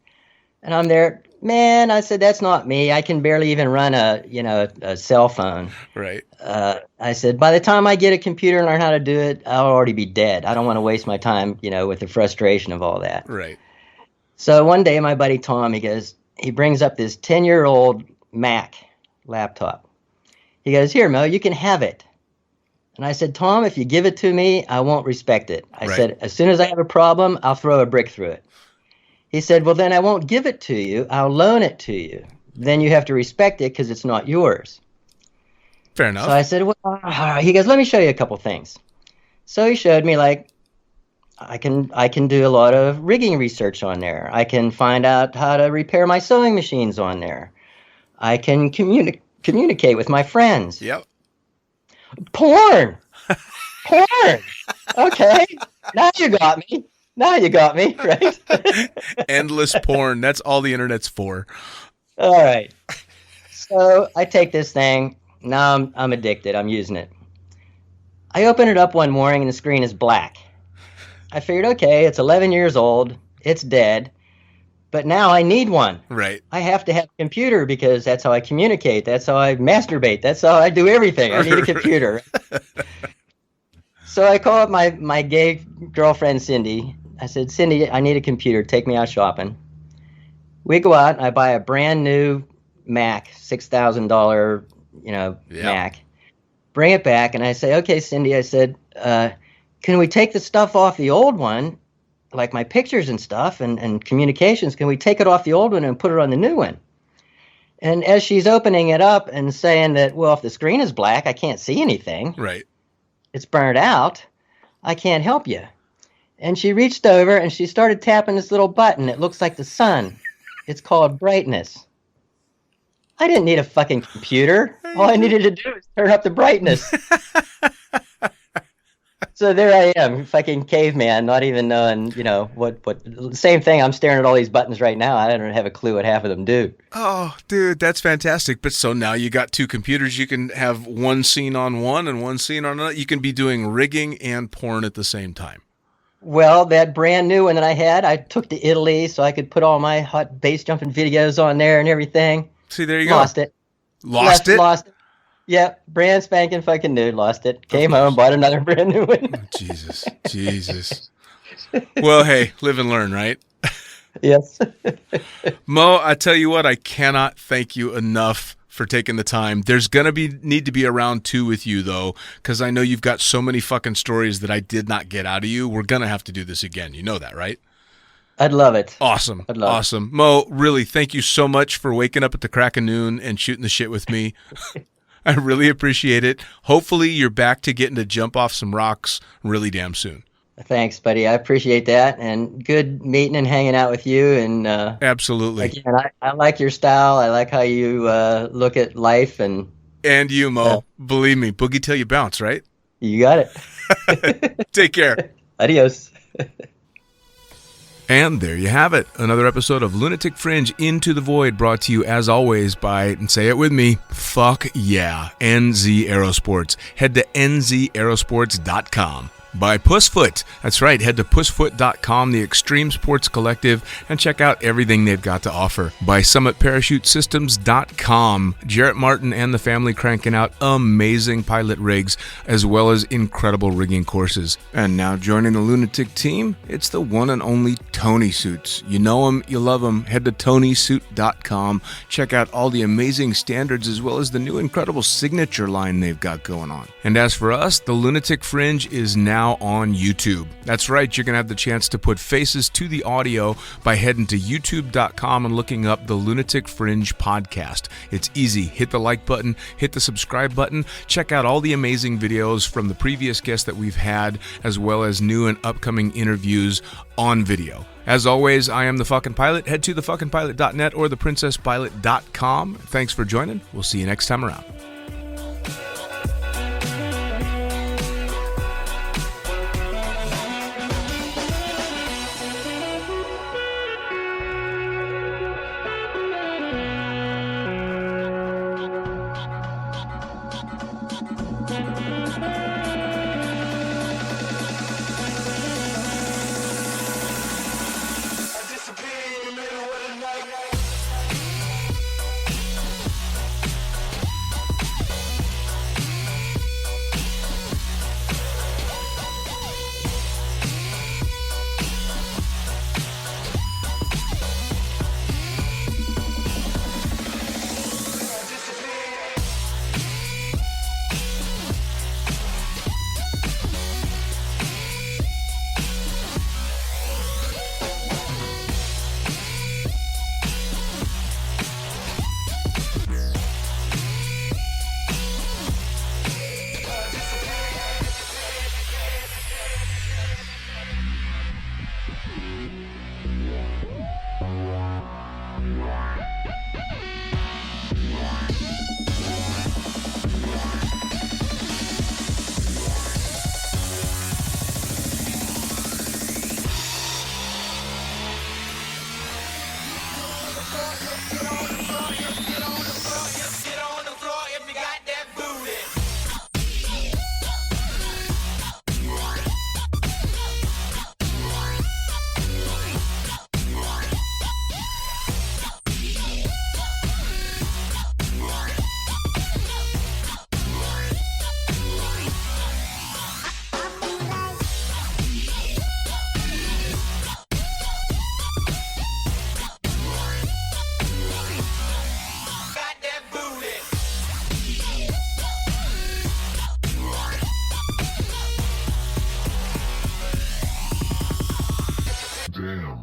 And I'm there, man. I said, that's not me. I can barely even run a cell phone. Right. I said, by the time I get a computer and learn how to do it, I'll already be dead. I don't want to waste my time, with the frustration of all that. Right. So one day, my buddy Tom, he brings up this 10-year-old Mac laptop. He goes, here, Moe, you can have it. And I said, Tom, if you give it to me, I won't respect it. I said, as soon as I have a problem, I'll throw a brick through it. He said, well, then I won't give it to you. I'll loan it to you. Then you have to respect it because it's not yours. Fair enough. So I said, well, he goes, let me show you a couple things. So he showed me, like, I can do a lot of rigging research on there. I can find out how to repair my sewing machines on there. I can communicate with my friends. Yep. Porn. Okay. Now you got me, right? Endless porn. That's all the internet's for. All right. So I take this thing. Now I'm addicted. I'm using it. I open it up one morning and the screen is black. I figured, okay, it's 11 years old. It's dead. But now I need one. Right. I have to have a computer because that's how I communicate. That's how I masturbate. That's how I do everything. I need a computer. So I call up my gay girlfriend, Cindy. I said, Cindy, I need a computer. Take me out shopping. We go out and I buy a brand new Mac, $6,000, Mac. Bring it back. And I say, okay, Cindy, I said, can we take the stuff off the old one? Like my pictures and stuff and communications, can we take it off the old one and put it on the new one? And as she's opening it up and saying that, well, if the screen is black, I can't see anything. Right. It's burned out. I can't help you. And she reached over and she started tapping this little button. It looks like the sun. It's called brightness. I didn't need a fucking computer. All I needed to do was turn up the brightness. So there I am, fucking caveman, not even knowing, what. Same thing. I'm staring at all these buttons right now. I don't have a clue what half of them do. Oh, dude, that's fantastic. But so now you got two computers. You can have one scene on one and one scene on another. You can be doing rigging and porn at the same time. Well, that brand new one that I had, I took to Italy so I could put all my hot base jumping videos on there and everything. See, there you go. Lost it. Lost it? Lost it. Yep, brand spanking fucking new. Lost it. Came home, bought another brand new one. Jesus. Well, hey, live and learn, right? Yes. Moe, I tell you what, I cannot thank you enough for taking the time. There's going to need to be a round 2 with you, though, because I know you've got so many fucking stories that I did not get out of you. We're going to have to do this again. You know that, right? I'd love it. Awesome. I'd love awesome. Moe, really, thank you so much for waking up at the crack of noon and shooting the shit with me. I really appreciate it. Hopefully you're back to getting to jump off some rocks really damn soon. Thanks, buddy. I appreciate that, and good meeting and hanging out with you. And absolutely, again, I like your style. I like how you look at life, and you, Moe. Believe me, boogie till you bounce, right? You got it. Take care. Adios. And there you have it. Another episode of Lunatic Fringe Into the Void, brought to you as always by, and say it with me, fuck yeah, NZ Aerosports. Head to nzaerosports.com. By Pussfoot. That's right, head to pussfoot.com, the extreme sports collective, and check out everything they've got to offer. By summitparachutesystems.com. Jarrett Martin and the family cranking out amazing pilot rigs, as well as incredible rigging courses. And now joining the Lunatic team, it's the one and only Tony Suits. You know him, you love him. Head to tonysuit.com. Check out all the amazing standards, as well as the new incredible signature line they've got going on. And as for us, the Lunatic Fringe is now on YouTube. That's right, you're going to have the chance to put faces to the audio by heading to youtube.com and looking up the Lunatic Fringe podcast. It's easy. Hit the like button, hit the subscribe button, check out all the amazing videos from the previous guests that we've had, as well as new and upcoming interviews on video. As always, I am the fucking pilot. Head to thefuckingpilot.net or theprincesspilot.com. Thanks for joining. We'll see you next time around. Damn.